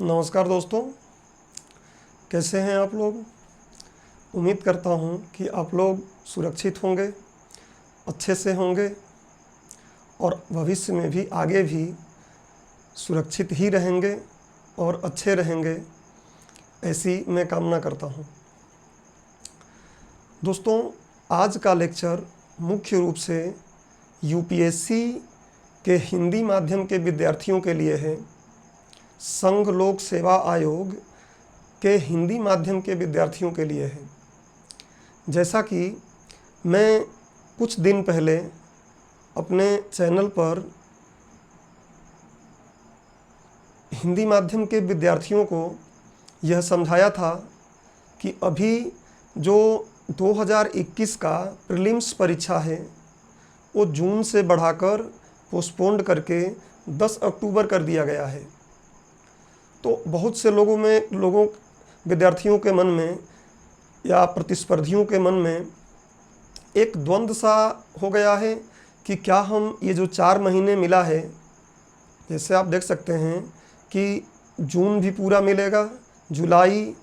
नमस्कार दोस्तों, कैसे हैं आप लोग। उम्मीद करता हूं कि आप लोग सुरक्षित होंगे, अच्छे से होंगे और भविष्य में भी आगे भी सुरक्षित ही रहेंगे और अच्छे रहेंगे, ऐसी मैं कामना करता हूं। दोस्तों, आज का लेक्चर मुख्य रूप से यूपीएससी के हिंदी माध्यम के विद्यार्थियों के लिए है। संघ लोक सेवा आयोग के हिंदी माध्यम के विद्यार्थियों के लिए है। जैसा कि मैं कुछ दिन पहले अपने चैनल पर हिंदी माध्यम के विद्यार्थियों को यह समझाया था कि अभी जो 2021 का प्रीलिम्स परीक्षा है वो जून से बढ़ाकर पोस्टपोन्ड करके 10 अक्टूबर कर दिया गया है। तो बहुत से विद्यार्थियों के मन में या प्रतिस्पर्धियों के मन में एक द्वंद्व सा हो गया है कि क्या हम ये जो 4 महीने मिला है, जैसे आप देख सकते हैं कि जून भी पूरा मिलेगा, जुलाई,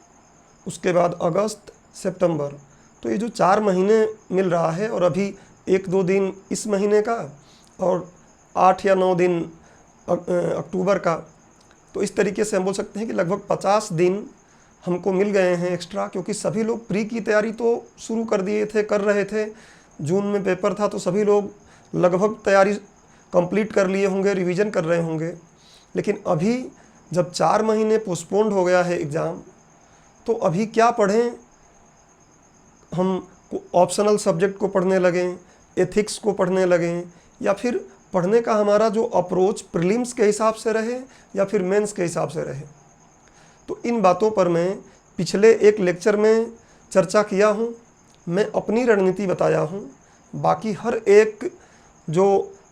उसके बाद अगस्त, सितंबर, तो ये जो 4 महीने मिल रहा है और अभी 1-2 दिन इस महीने का और 8 या 9 दिन अक्टूबर का, तो इस तरीके से हम बोल सकते हैं कि लगभग 50 दिन हमको मिल गए हैं एक्स्ट्रा, क्योंकि सभी लोग प्री की तैयारी तो शुरू कर रहे थे। जून में पेपर था तो सभी लोग लगभग तैयारी कंप्लीट कर लिए होंगे, रिवीजन कर रहे होंगे। लेकिन अभी जब 4 महीने पोस्टपोन्ड हो गया है एग्ज़ाम, तो अभी क्या पढ़ें, हम ऑप्शनल सब्जेक्ट को पढ़ने लगें, एथिक्स को पढ़ने लगें, या फिर पढ़ने का हमारा जो अप्रोच प्रीलिम्स के हिसाब से रहे या फिर मेंस के हिसाब से रहे। तो इन बातों पर मैं पिछले एक लेक्चर में चर्चा किया हूँ, मैं अपनी रणनीति बताया हूँ। बाकी हर एक जो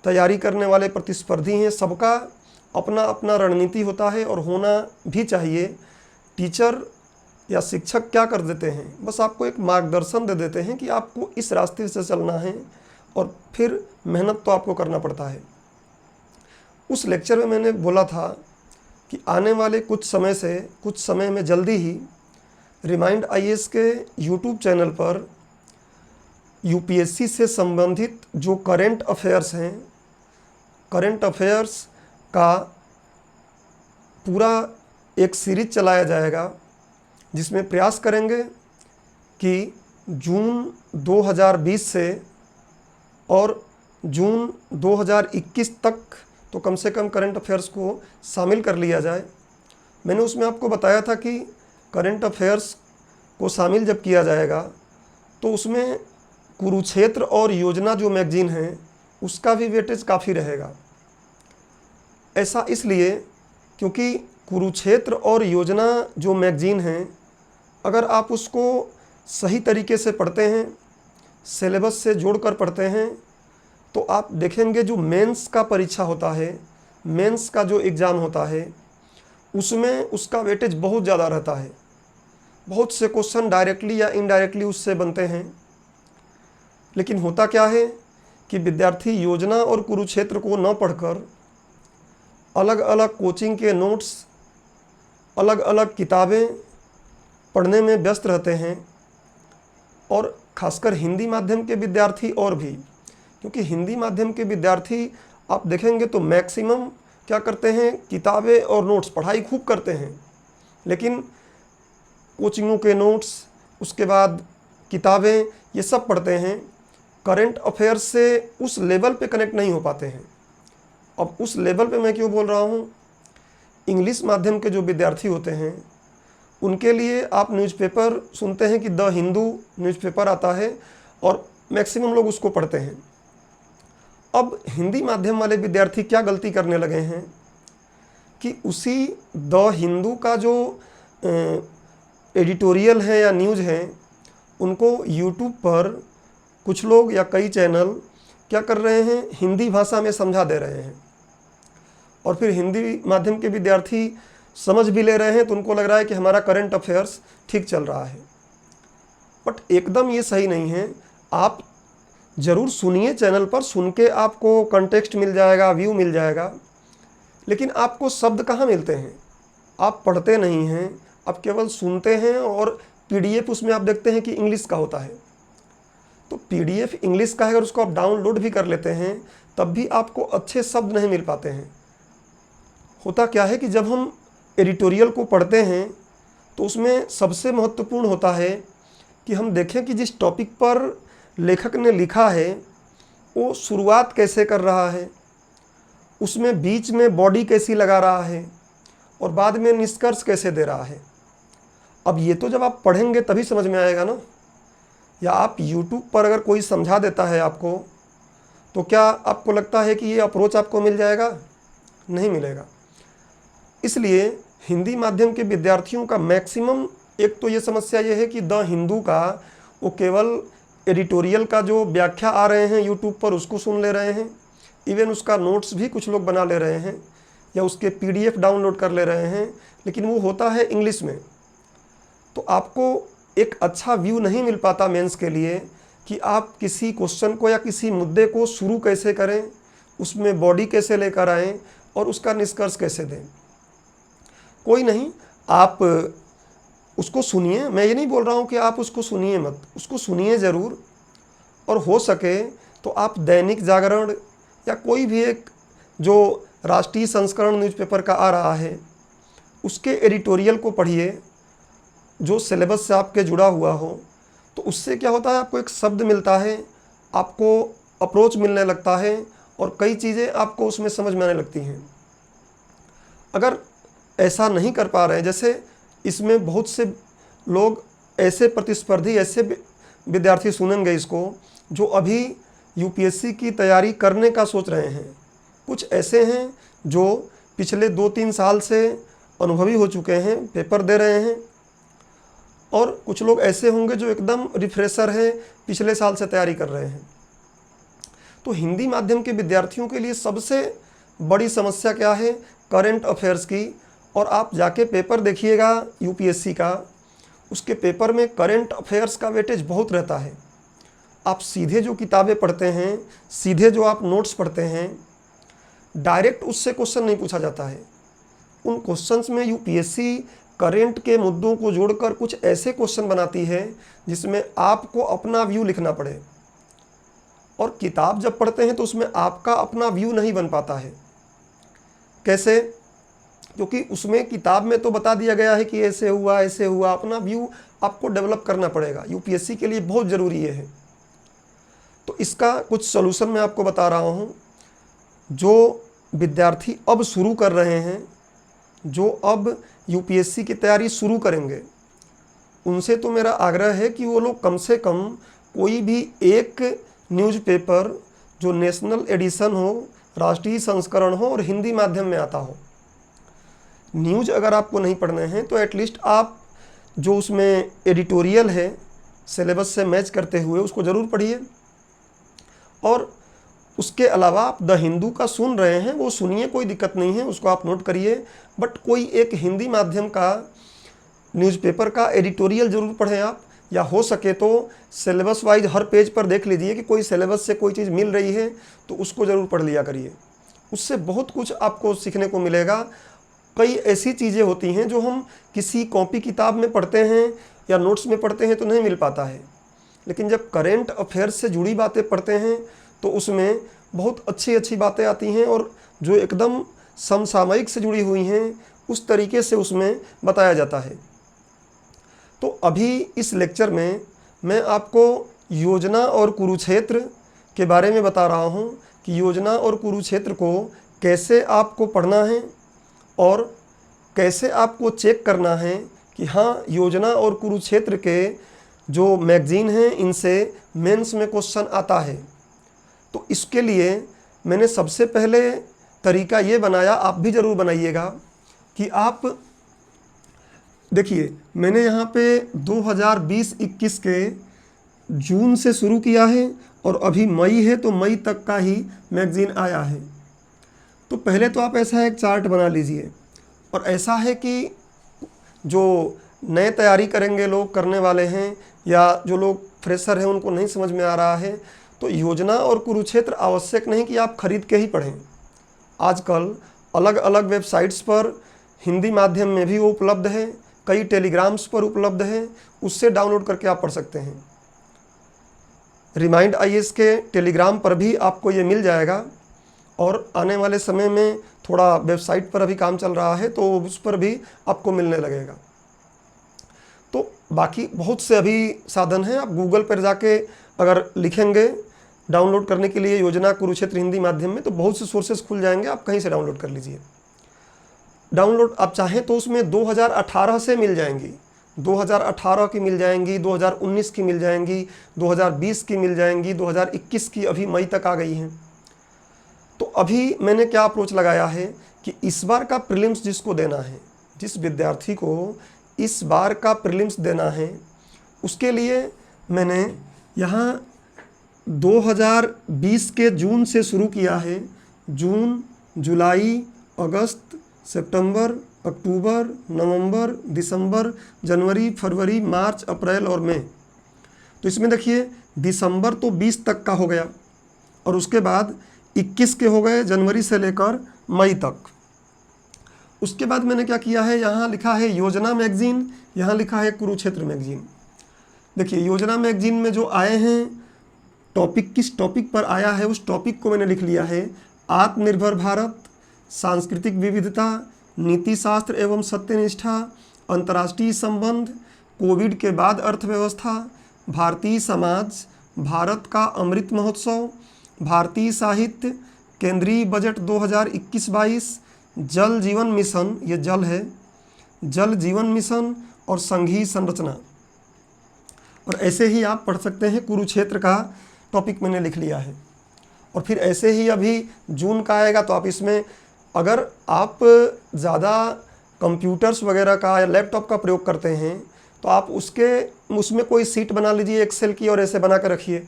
तैयारी करने वाले प्रतिस्पर्धी हैं, सबका अपना अपना रणनीति होता है और होना भी चाहिए। टीचर या शिक्षक क्या कर देते हैं, बस आपको एक मार्गदर्शन दे देते हैं कि आपको इस रास्ते से चलना है और फिर मेहनत तो आपको करना पड़ता है। उस लेक्चर में मैंने बोला था कि आने वाले कुछ समय में जल्दी ही रिमाइंड आईएएस के यूट्यूब चैनल पर यूपीएससी से संबंधित जो करंट अफेयर्स हैं, करंट अफेयर्स का पूरा एक सीरीज चलाया जाएगा, जिसमें प्रयास करेंगे कि जून 2020 से और जून 2021 तक तो कम से कम करंट अफेयर्स को शामिल कर लिया जाए। मैंने उसमें आपको बताया था कि करंट अफेयर्स को शामिल जब किया जाएगा तो उसमें कुरुक्षेत्र और योजना जो मैगजीन है उसका भी वेटेज काफ़ी रहेगा। ऐसा इसलिए क्योंकि कुरुक्षेत्र और योजना जो मैगजीन है, अगर आप उसको सही तरीके से पढ़ते हैं, सिलेबस से जोड़कर पढ़ते हैं, तो आप देखेंगे जो मेंस का परीक्षा होता है, मेंस का जो एग्ज़ाम होता है, उसमें उसका वेटेज बहुत ज़्यादा रहता है। बहुत से क्वेश्चन डायरेक्टली या इनडायरेक्टली उससे बनते हैं। लेकिन होता क्या है कि विद्यार्थी योजना और कुरुक्षेत्र को न पढ़कर अलग अलग कोचिंग के नोट्स, अलग अलग किताबें पढ़ने में व्यस्त रहते हैं। और खासकर हिंदी माध्यम के विद्यार्थी और भी, क्योंकि हिंदी माध्यम के विद्यार्थी आप देखेंगे तो मैक्सिमम क्या करते हैं, किताबें और नोट्स, पढ़ाई खूब करते हैं, लेकिन कोचिंगों के नोट्स, उसके बाद किताबें, ये सब पढ़ते हैं। करंट अफेयर्स से उस लेवल पे कनेक्ट नहीं हो पाते हैं। अब उस लेवल पे मैं क्यों बोल रहा हूँ, इंग्लिश माध्यम के जो विद्यार्थी होते हैं उनके लिए आप न्यूज़पेपर सुनते हैं कि द हिंदू न्यूज़पेपर आता है और मैक्सिमम लोग उसको पढ़ते हैं। अब हिंदी माध्यम वाले विद्यार्थी क्या गलती करने लगे हैं कि उसी द हिंदू का जो एडिटोरियल है या न्यूज़ है, उनको यूट्यूब पर कुछ लोग या कई चैनल क्या कर रहे हैं, हिंदी भाषा में समझा दे रहे हैं। और फिर हिंदी माध्यम के विद्यार्थी समझ भी ले रहे हैं तो उनको लग रहा है कि हमारा करंट अफेयर्स ठीक चल रहा है। बट एकदम ये सही नहीं है। आप ज़रूर सुनिए, चैनल पर सुन के आपको कंटेक्स्ट मिल जाएगा, व्यू मिल जाएगा, लेकिन आपको शब्द कहाँ मिलते हैं। आप पढ़ते नहीं हैं, आप केवल सुनते हैं और पीडीएफ उसमें आप देखते हैं कि इंग्लिश का होता है। तो पीडीएफ इंग्लिश का है, अगर उसको आप डाउनलोड भी कर लेते हैं तब भी आपको अच्छे शब्द नहीं मिल पाते हैं। होता क्या है कि जब हम एडिटोरियल को पढ़ते हैं तो उसमें सबसे महत्वपूर्ण होता है कि हम देखें कि जिस टॉपिक पर लेखक ने लिखा है वो शुरुआत कैसे कर रहा है, उसमें बीच में बॉडी कैसी लगा रहा है और बाद में निष्कर्ष कैसे दे रहा है। अब ये तो जब आप पढ़ेंगे तभी समझ में आएगा ना, या आप YouTube पर अगर कोई समझा देता है आपको तो क्या आपको लगता है कि ये अप्रोच आपको मिल जाएगा? नहीं मिलेगा। इसलिए हिंदी माध्यम के विद्यार्थियों का मैक्सिमम एक तो ये समस्या ये है कि द हिंदू का वो केवल एडिटोरियल का जो व्याख्या आ रहे हैं YouTube पर उसको सुन ले रहे हैं, इवन उसका नोट्स भी कुछ लोग बना ले रहे हैं या उसके PDF डाउनलोड कर ले रहे हैं, लेकिन वो होता है इंग्लिश में। तो आपको एक अच्छा व्यू नहीं मिल पाता मेंस के लिए कि आप किसी क्वेश्चन को या किसी मुद्दे को शुरू कैसे करें, उसमें बॉडी कैसे लेकर आएँ और उसका निष्कर्ष कैसे दें। कोई नहीं, आप उसको सुनिए। मैं ये नहीं बोल रहा हूँ कि आप उसको सुनिए मत, उसको सुनिए ज़रूर, और हो सके तो आप दैनिक जागरण या कोई भी एक जो राष्ट्रीय संस्करण न्यूज़पेपर का आ रहा है उसके एडिटोरियल को पढ़िए जो सिलेबस से आपके जुड़ा हुआ हो। तो उससे क्या होता है, आपको एक शब्द मिलता है, आपको अप्रोच मिलने लगता है और कई चीज़ें आपको उसमें समझ में आने लगती हैं। अगर ऐसा नहीं कर पा रहे हैं, जैसे इसमें बहुत से लोग ऐसे प्रतिस्पर्धी, ऐसे विद्यार्थी सुनेंगे इसको जो अभी यूपीएससी की तैयारी करने का सोच रहे हैं। कुछ ऐसे हैं जो पिछले 2-3 साल से अनुभवी हो चुके हैं, पेपर दे रहे हैं, और कुछ लोग ऐसे होंगे जो एकदम रिफ्रेशर हैं, पिछले साल से तैयारी कर रहे हैं। तो हिंदी माध्यम के विद्यार्थियों के लिए सबसे बड़ी समस्या क्या है? करंट अफेयर्स की। और आप जाके पेपर देखिएगा यूपीएससी का, उसके पेपर में करंट अफेयर्स का वेटेज बहुत रहता है। आप सीधे जो किताबें पढ़ते हैं, सीधे जो आप नोट्स पढ़ते हैं, डायरेक्ट उससे क्वेश्चन नहीं पूछा जाता है। उन क्वेश्चंस में यूपीएससी करंट के मुद्दों को जोड़कर कुछ ऐसे क्वेश्चन बनाती है जिसमें आपको अपना व्यू लिखना पड़े, और किताब जब पढ़ते हैं तो उसमें आपका अपना व्यू नहीं बन पाता है। कैसे? क्योंकि उसमें किताब में तो बता दिया गया है कि ऐसे हुआ ऐसे हुआ, अपना व्यू आपको डेवलप करना पड़ेगा। यूपीएससी के लिए बहुत ज़रूरी है। तो इसका कुछ सॉल्यूशन मैं आपको बता रहा हूँ। जो विद्यार्थी अब शुरू कर रहे हैं, जो अब यूपीएससी की तैयारी शुरू करेंगे, उनसे तो मेरा आग्रह है कि वो लोग कम से कम कोई भी एक न्यूज़पेपर जो नेशनल एडिशन हो, राष्ट्रीय संस्करण हो और हिंदी माध्यम में आता हो। न्यूज़ अगर आपको नहीं पढ़ने हैं तो एटलीस्ट आप जो उसमें एडिटोरियल है सिलेबस से मैच करते हुए उसको ज़रूर पढ़िए। और उसके अलावा आप द हिंदू का सुन रहे हैं वो सुनिए, कोई दिक्कत नहीं है, उसको आप नोट करिए, बट कोई एक हिंदी माध्यम का न्यूज़पेपर का एडिटोरियल ज़रूर पढ़ें आप। या हो सके तो सिलेबस वाइज हर पेज पर देख लीजिए कि कोई सिलेबस से कोई चीज़ मिल रही है तो उसको ज़रूर पढ़ लिया करिए। उससे बहुत कुछ आपको सीखने को मिलेगा। कई ऐसी चीज़ें होती हैं जो हम किसी कॉपी किताब में पढ़ते हैं या नोट्स में पढ़ते हैं तो नहीं मिल पाता है, लेकिन जब करेंट अफेयर्स से जुड़ी बातें पढ़ते हैं तो उसमें बहुत अच्छी अच्छी बातें आती हैं और जो एकदम समसामयिक से जुड़ी हुई हैं उस तरीके से उसमें बताया जाता है। तो अभी इस लेक्चर में मैं आपको योजना और कुरुक्षेत्र के बारे में बता रहा हूँ कि योजना और कुरुक्षेत्र को कैसे आपको पढ़ना है और कैसे आपको चेक करना है कि हाँ, योजना और कुरुक्षेत्र के जो मैगज़ीन हैं इनसे मेंस में क्वेश्चन आता है। तो इसके लिए मैंने सबसे पहले तरीका ये बनाया, आप भी ज़रूर बनाइएगा, कि आप देखिए मैंने यहाँ पे 2020-21 के जून से शुरू किया है और अभी मई है तो मई तक का ही मैगज़ीन आया है। तो पहले तो आप ऐसा एक चार्ट बना लीजिए। और ऐसा है कि जो नए तैयारी करेंगे लोग, करने वाले हैं, या जो लोग फ्रेशर हैं उनको नहीं समझ में आ रहा है, तो योजना और कुरुक्षेत्र आवश्यक नहीं कि आप खरीद के ही पढ़ें। आजकल अलग अलग वेबसाइट्स पर हिंदी माध्यम में भी वो उपलब्ध है, कई टेलीग्राम्स पर उपलब्ध है, उससे डाउनलोड करके आप पढ़ सकते हैं। रिमाइंड आईएएस के टेलीग्राम पर भी आपको ये मिल जाएगा, और आने वाले समय में थोड़ा वेबसाइट पर अभी काम चल रहा है तो उस पर भी आपको मिलने लगेगा। तो बाकी बहुत से अभी साधन हैं, आप गूगल पर जाके अगर लिखेंगे डाउनलोड करने के लिए योजना कुरुक्षेत्र हिंदी माध्यम में, तो बहुत से सोर्सेस खुल जाएंगे, आप कहीं से डाउनलोड कर लीजिए। डाउनलोड आप चाहें तो उसमें 2018 से मिल जाएंगी, 2018 की मिल जाएंगी, 2019 की मिल जाएंगी, 2020 की मिल जाएंगी, 2021 की अभी मई तक आ गई हैं। तो अभी मैंने क्या अप्रोच लगाया है कि इस बार का प्रीलिम्स जिसको देना है, जिस विद्यार्थी को इस बार का प्रीलिम्स देना है, उसके लिए मैंने यहाँ 2020 के जून से शुरू किया है। जून, जुलाई, अगस्त, सितंबर, अक्टूबर, नवंबर, दिसंबर, जनवरी, फरवरी, मार्च, अप्रैल और मई। तो इसमें देखिए दिसंबर तो 20 तक का हो गया, और उसके बाद 21 के हो गए, जनवरी से लेकर मई तक। उसके बाद मैंने क्या किया है, यहाँ लिखा है योजना मैगजीन, यहाँ लिखा है कुरुक्षेत्र मैगजीन। देखिए योजना मैगजीन में जो आए हैं टॉपिक, किस टॉपिक पर आया है उस टॉपिक को मैंने लिख लिया है। आत्मनिर्भर भारत, सांस्कृतिक विविधता, नीति शास्त्र एवं सत्यनिष्ठा, अंतर्राष्ट्रीय संबंध, कोविड के बाद अर्थव्यवस्था, भारतीय समाज, भारत का अमृत महोत्सव, भारतीय साहित्य, केंद्रीय बजट 2021-22, जल जीवन मिशन, ये जल है, जल जीवन मिशन और संघीय संरचना। और ऐसे ही आप पढ़ सकते हैं, कुरुक्षेत्र का टॉपिक मैंने लिख लिया है। और फिर ऐसे ही अभी जून का आएगा, तो आप इसमें अगर आप ज़्यादा कंप्यूटर्स वगैरह का या लैपटॉप का प्रयोग करते हैं तो आप उसमें कोई सीट बना लीजिए एक्सेल की और ऐसे बना कर रखिए।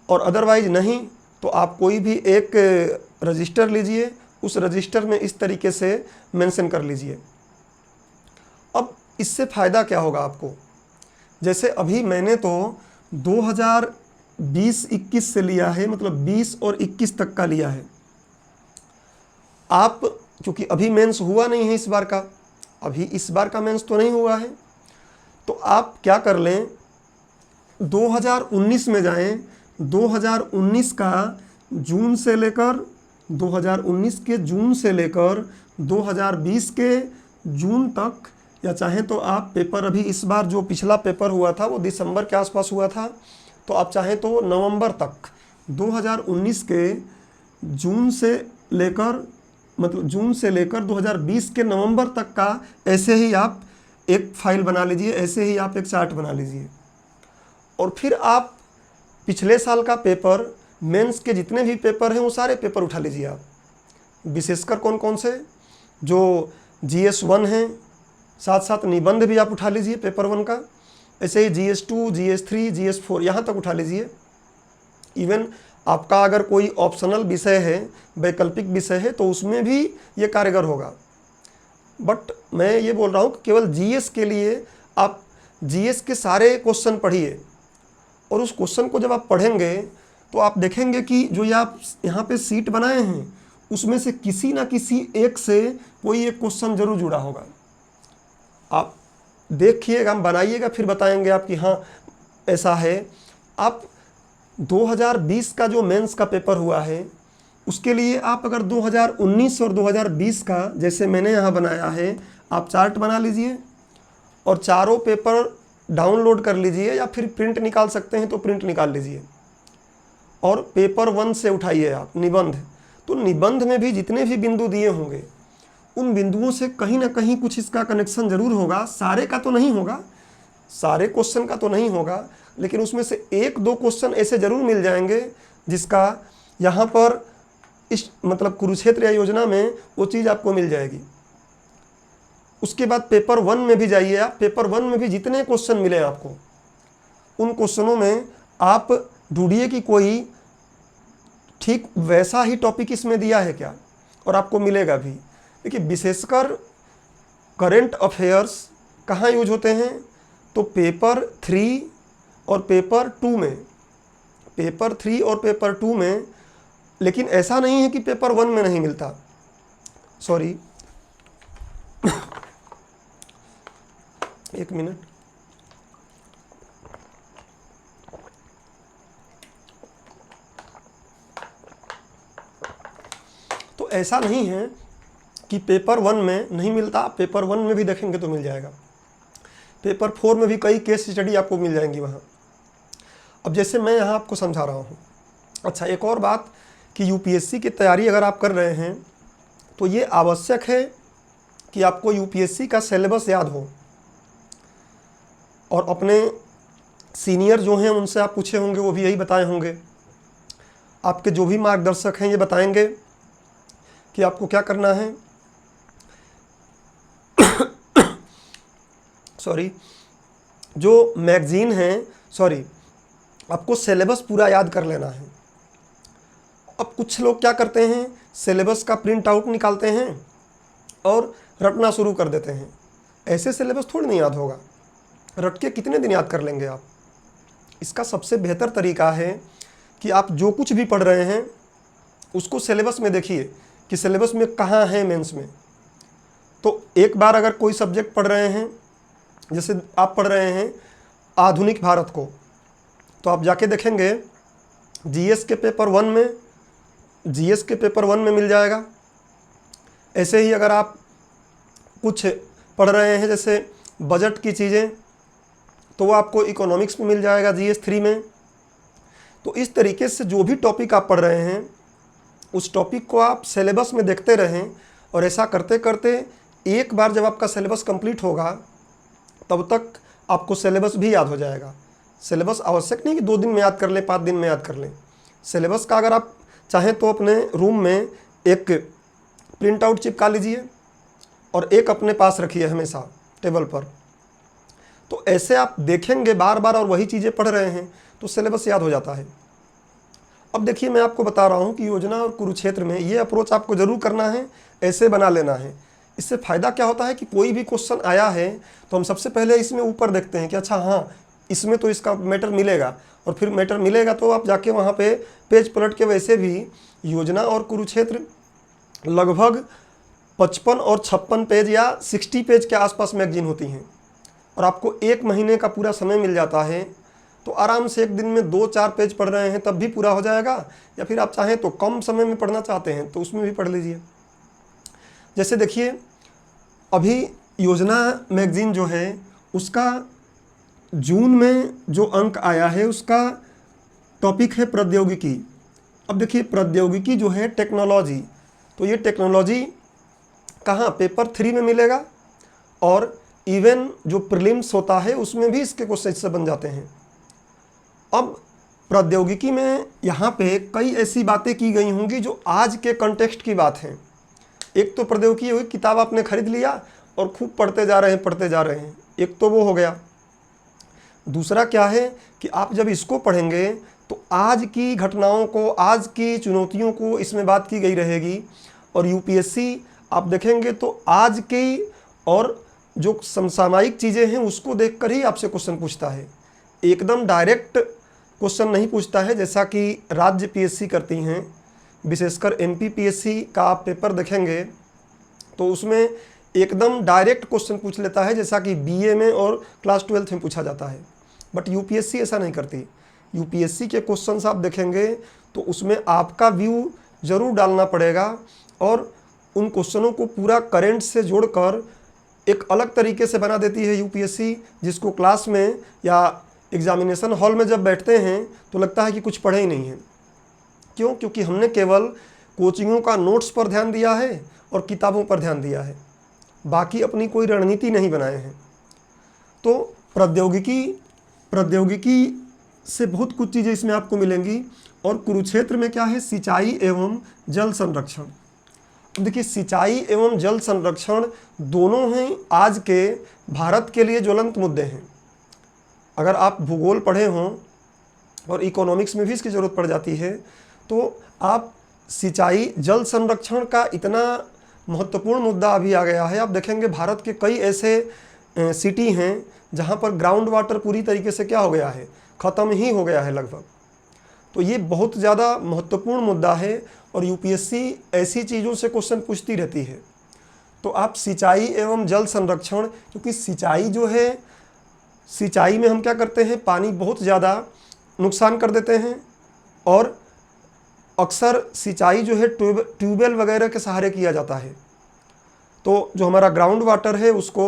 और अदरवाइज नहीं तो आप कोई भी एक रजिस्टर लीजिए, उस रजिस्टर में इस तरीके से मेंशन कर लीजिए। अब इससे फ़ायदा क्या होगा आपको, जैसे अभी मैंने तो 2020-21 से लिया है, मतलब 20 और 21 तक का लिया है। आप क्योंकि अभी मेंस हुआ नहीं है इस बार का, अभी इस बार का मेंस तो नहीं हुआ है, तो आप क्या कर लें 2019 में जाएं, 2019 का जून से लेकर 2019 के जून से लेकर 2020 के जून तक, या चाहें तो आप पेपर अभी इस बार जो पिछला पेपर हुआ था वो दिसंबर के आसपास हुआ था, तो आप चाहें तो नवंबर तक 2019 के जून से लेकर, मतलब जून से लेकर 2020 के नवंबर तक का ऐसे ही आप एक फाइल बना लीजिए, ऐसे ही आप एक चार्ट बना लीजिए। और फिर आप पिछले साल का पेपर, मेंस के जितने भी पेपर हैं वो सारे पेपर उठा लीजिए आप, विशेषकर कौन कौन से, जो GS1 हैं, साथ साथ निबंध भी आप उठा लीजिए पेपर 1 का, ऐसे ही GS2, GS3, GS4 यहाँ तक उठा लीजिए। इवन आपका अगर कोई ऑप्शनल विषय है, वैकल्पिक विषय है, तो उसमें भी ये कारगर होगा। बट मैं ये बोल रहा हूँ कि केवल GS के लिए आप GS के सारे क्वेश्चन पढ़िए, और उस क्वेश्चन को जब आप पढ़ेंगे तो आप देखेंगे कि जो ये आप यहाँ पे सीट बनाए हैं उसमें से किसी ना किसी एक से कोई एक क्वेश्चन जरूर जुड़ा होगा। आप देखिएगा, हम बनाइएगा, फिर बताएंगे आप कि हाँ ऐसा है। आप 2020 का जो मेंस का पेपर हुआ है उसके लिए आप अगर 2019 और 2020 का जैसे मैंने यहाँ बनाया है, आप चार्ट बना लीजिए और चारों पेपर डाउनलोड कर लीजिए, या फिर प्रिंट निकाल सकते हैं तो प्रिंट निकाल लीजिए, और पेपर 1 से उठाइए आप निबंध। तो निबंध में भी जितने भी बिंदु दिए होंगे उन बिंदुओं से कहीं ना कहीं कुछ इसका कनेक्शन जरूर होगा। सारे का तो नहीं होगा, सारे क्वेश्चन का तो नहीं होगा, लेकिन उसमें से 1-2 क्वेश्चन ऐसे जरूर मिल जाएंगे जिसका यहाँ पर इस मतलब कुरुक्षेत्र या योजना में वो चीज़ आपको मिल जाएगी। उसके बाद पेपर 1 में भी जाइए आप, पेपर 1 में भी जितने क्वेश्चन मिले आपको उन क्वेश्चनों में आप ढूंढिए कि कोई ठीक वैसा ही टॉपिक इसमें दिया है क्या, और आपको मिलेगा भी। देखिए विशेषकर करंट अफेयर्स कहाँ यूज होते हैं, तो पेपर 3 और पेपर 2 में, पेपर 3 और पेपर 2 में। लेकिन ऐसा नहीं है कि पेपर 1 में नहीं मिलता, सॉरी, एक मिनट। तो ऐसा नहीं है कि पेपर 1 में नहीं मिलता, पेपर 1 में भी देखेंगे तो मिल जाएगा। पेपर 4 में भी कई केस स्टडी आपको मिल जाएंगी वहाँ। अब जैसे मैं यहाँ आपको समझा रहा हूँ। अच्छा, एक और बात कि यूपीएससी की तैयारी अगर आप कर रहे हैं तो ये आवश्यक है कि आपको यूपीएससी का सिलेबस याद हो, और अपने सीनियर जो हैं उनसे आप पूछे होंगे, वो भी यही बताए होंगे। आपके जो भी मार्गदर्शक हैं ये बताएंगे कि आपको क्या करना है। सॉरी, जो मैगजीन है, सॉरी, आपको सिलेबस पूरा याद कर लेना है। अब कुछ लोग क्या करते हैं, सिलेबस का प्रिंट आउट निकालते हैं और रटना शुरू कर देते हैं। ऐसे सिलेबस थोड़ी नहीं याद होगा, रट के कितने दिन याद कर लेंगे आप। इसका सबसे बेहतर तरीका है कि आप जो कुछ भी पढ़ रहे हैं उसको सिलेबस में देखिए कि सिलेबस में कहाँ है मेंस में। तो एक बार अगर कोई सब्जेक्ट पढ़ रहे हैं, जैसे आप पढ़ रहे हैं आधुनिक भारत को, तो आप जाके देखेंगे जीएस के पेपर 1 में, जीएस के पेपर 1 में मिल जाएगा। ऐसे ही अगर आप कुछ पढ़ रहे हैं जैसे बजट की चीज़ें, तो वो आपको इकोनॉमिक्स में मिल जाएगा जीएस 3 में। तो इस तरीके से जो भी टॉपिक आप पढ़ रहे हैं उस टॉपिक को आप सिलेबस में देखते रहें, और ऐसा करते करते एक बार जब आपका सिलेबस कंप्लीट होगा तब तक आपको सिलेबस भी याद हो जाएगा। सिलेबस आवश्यक नहीं कि 2 दिन में याद कर लें, 5 दिन में याद कर लें। सिलेबस का अगर आप चाहें तो अपने रूम में एक प्रिंट आउट चिपका लीजिए और एक अपने पास रखिए हमेशा टेबल पर। तो ऐसे आप देखेंगे बार बार और वही चीज़ें पढ़ रहे हैं तो सिलेबस याद हो जाता है। अब देखिए, मैं आपको बता रहा हूँ कि योजना और कुरुक्षेत्र में ये अप्रोच आपको ज़रूर करना है, ऐसे बना लेना है। इससे फ़ायदा क्या होता है कि कोई भी क्वेश्चन आया है तो हम सबसे पहले इसमें ऊपर देखते हैं कि अच्छा हाँ, इसमें तो इसका मैटर मिलेगा, और फिर मैटर मिलेगा तो आप जाके वहाँ पे पेज पलट के, वैसे भी योजना और कुरुक्षेत्र लगभग 55 और 56 पेज या 60 पेज के आसपास मैगजीन होती हैं, और आपको 1 महीने का पूरा समय मिल जाता है। तो आराम से एक दिन में 2-4 पेज पढ़ रहे हैं तब भी पूरा हो जाएगा, या फिर आप चाहें तो कम समय में पढ़ना चाहते हैं तो उसमें भी पढ़ लीजिए। जैसे देखिए, अभी योजना मैगजीन जो है उसका जून में जो अंक आया है उसका टॉपिक है प्रौद्योगिकी। अब देखिए, प्रौद्योगिकी जो है टेक्नोलॉजी, तो ये टेक्नोलॉजी कहाँ पेपर 3 में मिलेगा, और इवन जो प्रीलिम्स होता है उसमें भी इसके क्वेश्चन से बन जाते हैं। अब प्रौद्योगिकी में यहाँ पे कई ऐसी बातें की गई होंगी जो आज के कॉन्टेक्स्ट की बात है। एक तो प्रौद्योगिकी हुई, किताब आपने खरीद लिया और खूब पढ़ते जा रहे हैं, एक तो वो हो गया। दूसरा क्या है कि आप जब इसको पढ़ेंगे तो आज की घटनाओं को, आज की चुनौतियों को इसमें बात की गई रहेगी, और यूपीएससी आप देखेंगे तो आज की और जो समसामयिक चीज़ें हैं उसको देखकर ही आपसे क्वेश्चन पूछता है। एकदम डायरेक्ट क्वेश्चन नहीं पूछता है जैसा कि राज्य पीएससी करती हैं। विशेषकर एमपी पीएससी का आप पेपर देखेंगे तो उसमें एकदम डायरेक्ट क्वेश्चन पूछ लेता है, जैसा कि बीए में और क्लास 12 में पूछा जाता है। बट यूपीएससी ऐसा नहीं करती। यूपीएससी के क्वेश्चंस आप देखेंगे तो उसमें आपका व्यू ज़रूर डालना पड़ेगा, और उन क्वेश्चनों को पूरा करंट से जोड़कर एक अलग तरीके से बना देती है यूपीएससी, जिसको क्लास में या एग्जामिनेशन हॉल में जब बैठते हैं तो लगता है कि कुछ पढ़े ही नहीं है। क्यों? क्योंकि हमने केवल कोचिंगों का नोट्स पर ध्यान दिया है और किताबों पर ध्यान दिया है, बाकी अपनी कोई रणनीति नहीं बनाए हैं। तो प्रौद्योगिकी से बहुत कुछ चीज़ें इसमें आपको मिलेंगी। और कुरुक्षेत्र में क्या है, सिंचाई एवं जल संरक्षण। देखिए, सिंचाई एवं जल संरक्षण दोनों हैं आज के भारत के लिए ज्वलंत मुद्दे हैं। अगर आप भूगोल पढ़े हों और इकोनॉमिक्स में भी इसकी ज़रूरत पड़ जाती है, तो आप सिंचाई जल संरक्षण का इतना महत्वपूर्ण मुद्दा अभी आ गया है। आप देखेंगे भारत के कई ऐसे सिटी हैं जहाँ पर ग्राउंड वाटर पूरी तरीके से क्या हो गया है, ख़त्म ही हो गया है लगभग। तो ये बहुत ज़्यादा महत्वपूर्ण मुद्दा है, और यूपीएससी ऐसी चीज़ों से क्वेश्चन पूछती रहती है। तो आप सिंचाई एवं जल संरक्षण, क्योंकि सिंचाई जो है सिंचाई में हम क्या करते हैं, पानी बहुत ज़्यादा नुकसान कर देते हैं और अक्सर सिंचाई जो है ट्यूबवेल वगैरह के सहारे किया जाता है। तो जो हमारा ग्राउंड वाटर है उसको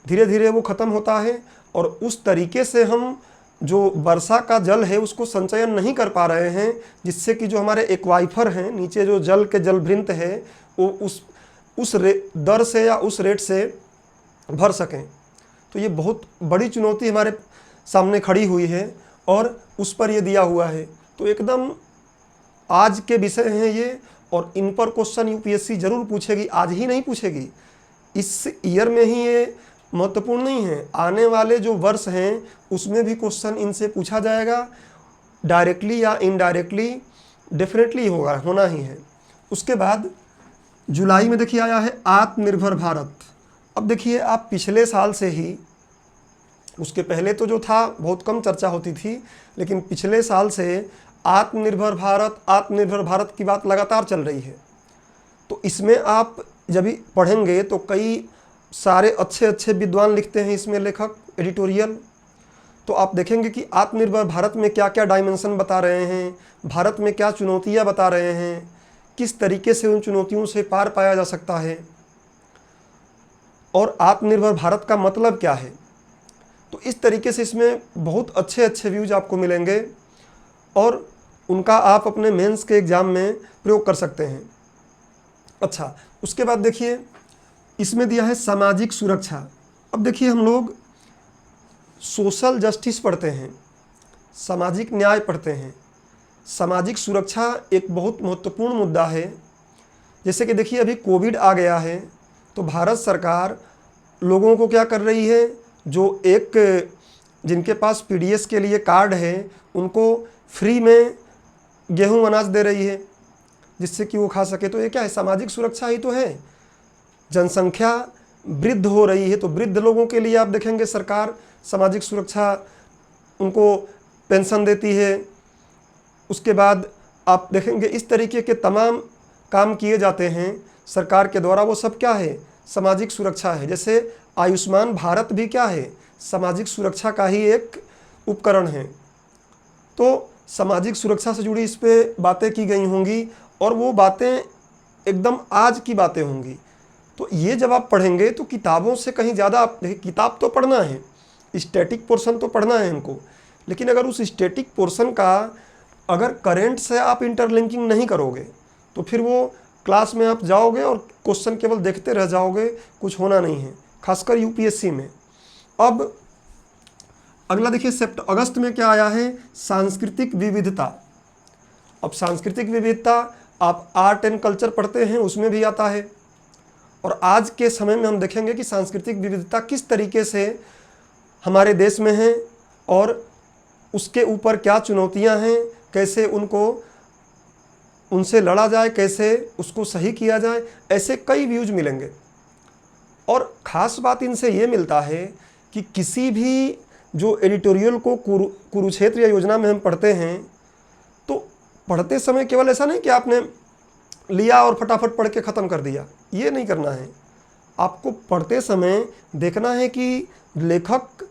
धीरे धीरे वो ख़त्म होता है और उस तरीके से हम जो वर्षा का जल है उसको संचयन नहीं कर पा रहे हैं, जिससे कि जो हमारे एक्वाइफर हैं, नीचे जो जल के जलभृंत है, वो उस दर से या उस रेट से भर सकें। तो ये बहुत बड़ी चुनौती हमारे सामने खड़ी हुई है और उस पर ये दिया हुआ है। तो एकदम आज के विषय हैं ये, और इन पर क्वेश्चन यूपीएससी जरूर पूछेगी, आज ही नहीं पूछेगी, इस ईयर में ही ये महत्वपूर्ण नहीं है, आने वाले जो वर्ष हैं उसमें भी क्वेश्चन इनसे पूछा जाएगा, डायरेक्टली या इनडायरेक्टली डेफिनेटली होना ही है। उसके बाद जुलाई में देखिए आया है आत्मनिर्भर भारत। अब देखिए आप पिछले साल से ही, उसके पहले तो जो था बहुत कम चर्चा होती थी, लेकिन पिछले साल से आत्मनिर्भर भारत की बात लगातार चल रही है। तो इसमें आप जब भी पढ़ेंगे तो कई सारे अच्छे अच्छे विद्वान लिखते हैं इसमें, लेखक एडिटोरियल। तो आप देखेंगे कि आत्मनिर्भर भारत में क्या क्या डायमेंशन बता रहे हैं, भारत में क्या चुनौतियां बता रहे हैं, किस तरीके से उन चुनौतियों से पार पाया जा सकता है और आत्मनिर्भर भारत का मतलब क्या है। तो इस तरीके से इसमें बहुत अच्छे अच्छे व्यूज आपको मिलेंगे और उनका आप अपने मेंस के एग्ज़ाम में प्रयोग कर सकते हैं। अच्छा, उसके बाद देखिए इसमें दिया है सामाजिक सुरक्षा। अब देखिए हम लोग सोशल जस्टिस पढ़ते हैं, सामाजिक न्याय पढ़ते हैं, सामाजिक सुरक्षा एक बहुत महत्वपूर्ण मुद्दा है। जैसे कि देखिए अभी कोविड आ गया है, तो भारत सरकार लोगों को क्या कर रही है, जो जिनके पास पीडीएस के लिए कार्ड है उनको फ्री में गेहूं अनाज दे रही है, जिससे कि वो खा सके। तो ये क्या है, सामाजिक सुरक्षा ही तो है। जनसंख्या वृद्ध हो रही है, तो वृद्ध लोगों के लिए आप देखेंगे सरकार सामाजिक सुरक्षा, उनको पेंशन देती है। उसके बाद आप देखेंगे इस तरीके के तमाम काम किए जाते हैं सरकार के द्वारा, वो सब क्या है, सामाजिक सुरक्षा है। जैसे आयुष्मान भारत भी क्या है, सामाजिक सुरक्षा का ही एक उपकरण है। तो सामाजिक सुरक्षा से जुड़ी इस पे बातें की गई होंगी और वो बातें एकदम आज की बातें होंगी। तो ये जब आप पढ़ेंगे तो किताबों से कहीं ज़्यादा आप देखिए, किताब तो पढ़ना है, स्टैटिक पोर्शन तो पढ़ना है हमको, लेकिन अगर उस स्टैटिक पोर्शन का अगर करंट से आप इंटरलिंकिंग नहीं करोगे तो फिर वो क्लास में आप जाओगे और क्वेश्चन केवल देखते रह जाओगे, कुछ होना नहीं है, खासकर यूपीएससी में। अब अगला देखिए अगस्त में क्या आया है, सांस्कृतिक विविधता। अब सांस्कृतिक विविधता आप आर्ट एंड कल्चर पढ़ते हैं उसमें भी आता है, और आज के समय में हम देखेंगे कि सांस्कृतिक विविधता किस तरीके से हमारे देश में है और उसके ऊपर क्या चुनौतियां हैं, कैसे उनसे लड़ा जाए, कैसे उसको सही किया जाए, ऐसे कई व्यूज मिलेंगे। और ख़ास बात इनसे ये मिलता है कि किसी भी जो एडिटोरियल को कुरुक्षेत्र या योजना में हम पढ़ते हैं, तो पढ़ते समय केवल ऐसा नहीं कि आपने लिया और फटाफट पढ़ के ख़त्म कर दिया, ये नहीं करना है। आपको पढ़ते समय देखना है कि लेखक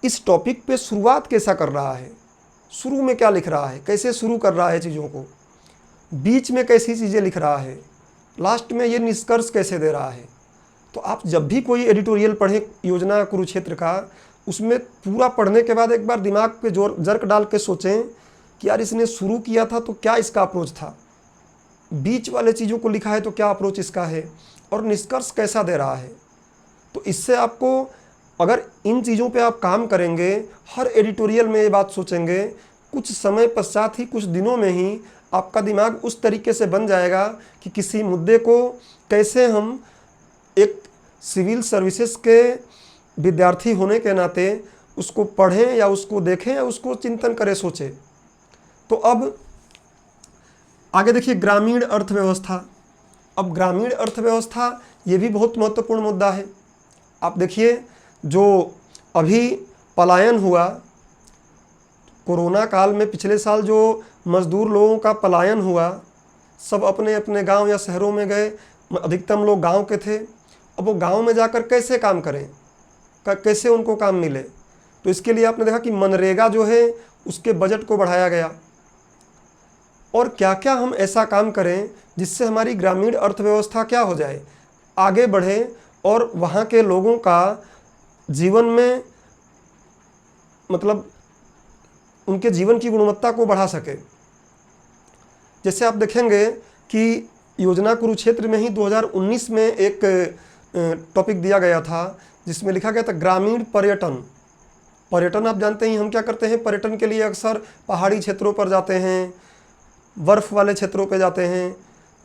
इस टॉपिक पे शुरुआत कैसा कर रहा है, शुरू में क्या लिख रहा है, कैसे शुरू कर रहा है चीज़ों को, बीच में कैसी चीज़ें लिख रहा है, लास्ट में ये निष्कर्ष कैसे दे रहा है। तो आप जब भी कोई एडिटोरियल पढ़ें योजना कुरुक्षेत्र का, उसमें पूरा पढ़ने के बाद एक बार दिमाग पे जर्क डाल के सोचें कि यार इसने शुरू किया था तो क्या इसका अप्रोच था, बीच वाले चीज़ों को लिखा है तो क्या अप्रोच इसका है, और निष्कर्ष कैसा दे रहा है। तो इससे आपको, अगर इन चीज़ों पे आप काम करेंगे, हर एडिटोरियल में ये बात सोचेंगे, कुछ समय पश्चात ही, कुछ दिनों में ही आपका दिमाग उस तरीके से बन जाएगा कि किसी मुद्दे को कैसे हम एक सिविल सर्विसेज के विद्यार्थी होने के नाते उसको पढ़ें या उसको देखें या उसको चिंतन करें, सोचें। तो अब आगे देखिए ग्रामीण अर्थव्यवस्था। अब ग्रामीण अर्थव्यवस्था ये भी बहुत महत्वपूर्ण मुद्दा है। आप देखिए जो अभी पलायन हुआ कोरोना काल में, पिछले साल जो मज़दूर लोगों का पलायन हुआ, सब अपने अपने गांव या शहरों में गए, अधिकतम लोग गांव के थे। अब वो गांव में जाकर कैसे काम करें, कैसे उनको काम मिले, तो इसके लिए आपने देखा कि मनरेगा जो है उसके बजट को बढ़ाया गया। और क्या क्या हम ऐसा काम करें जिससे हमारी ग्रामीण अर्थव्यवस्था क्या हो जाए, आगे बढ़े और वहाँ के लोगों का जीवन में मतलब उनके जीवन की गुणवत्ता को बढ़ा सके। जैसे आप देखेंगे कि योजना कुरुक्षेत्र में ही 2019 में एक टॉपिक दिया गया था जिसमें लिखा गया था ग्रामीण पर्यटन। पर्यटन आप जानते हैं हम क्या करते हैं, पर्यटन के लिए अक्सर पहाड़ी क्षेत्रों पर जाते हैं, बर्फ़ वाले क्षेत्रों पर जाते हैं,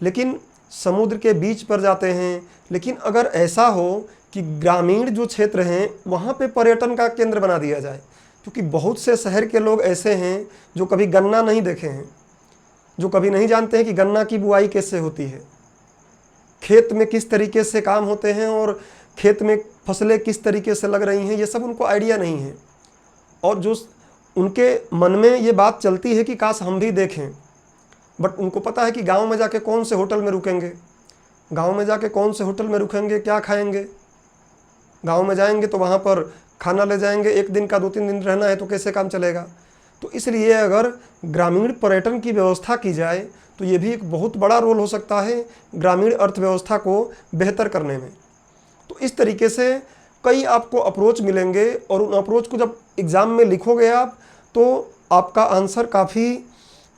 लेकिन समुद्र के बीच पर जाते हैं। लेकिन अगर ऐसा हो कि ग्रामीण जो क्षेत्र हैं वहाँ पे पर्यटन का केंद्र बना दिया जाए, क्योंकि बहुत से शहर के लोग ऐसे हैं जो कभी गन्ना नहीं देखे हैं, जो कभी नहीं जानते हैं कि गन्ना की बुआई कैसे होती है, खेत में किस तरीके से काम होते हैं और खेत में फसलें किस तरीके से लग रही हैं, ये सब उनको आइडिया नहीं है। और जो उनके मन में ये बात चलती है कि काश हम भी देखें, बट उनको पता है कि गांव में जाके कौन से होटल में रुकेंगे, गांव में जाके कौन से होटल में रुकेंगे, क्या खाएंगे, गांव में जाएंगे तो वहाँ पर खाना ले जाएंगे, एक दिन का 2-3 दिन रहना है तो कैसे काम चलेगा। तो इसलिए अगर ग्रामीण पर्यटन की व्यवस्था की जाए तो ये भी एक बहुत बड़ा रोल हो सकता है ग्रामीण अर्थव्यवस्था को बेहतर करने में। तो इस तरीके से कई आपको अप्रोच मिलेंगे और उन अप्रोच को जब एग्ज़ाम में लिखोगे आप तो आपका आंसर काफ़ी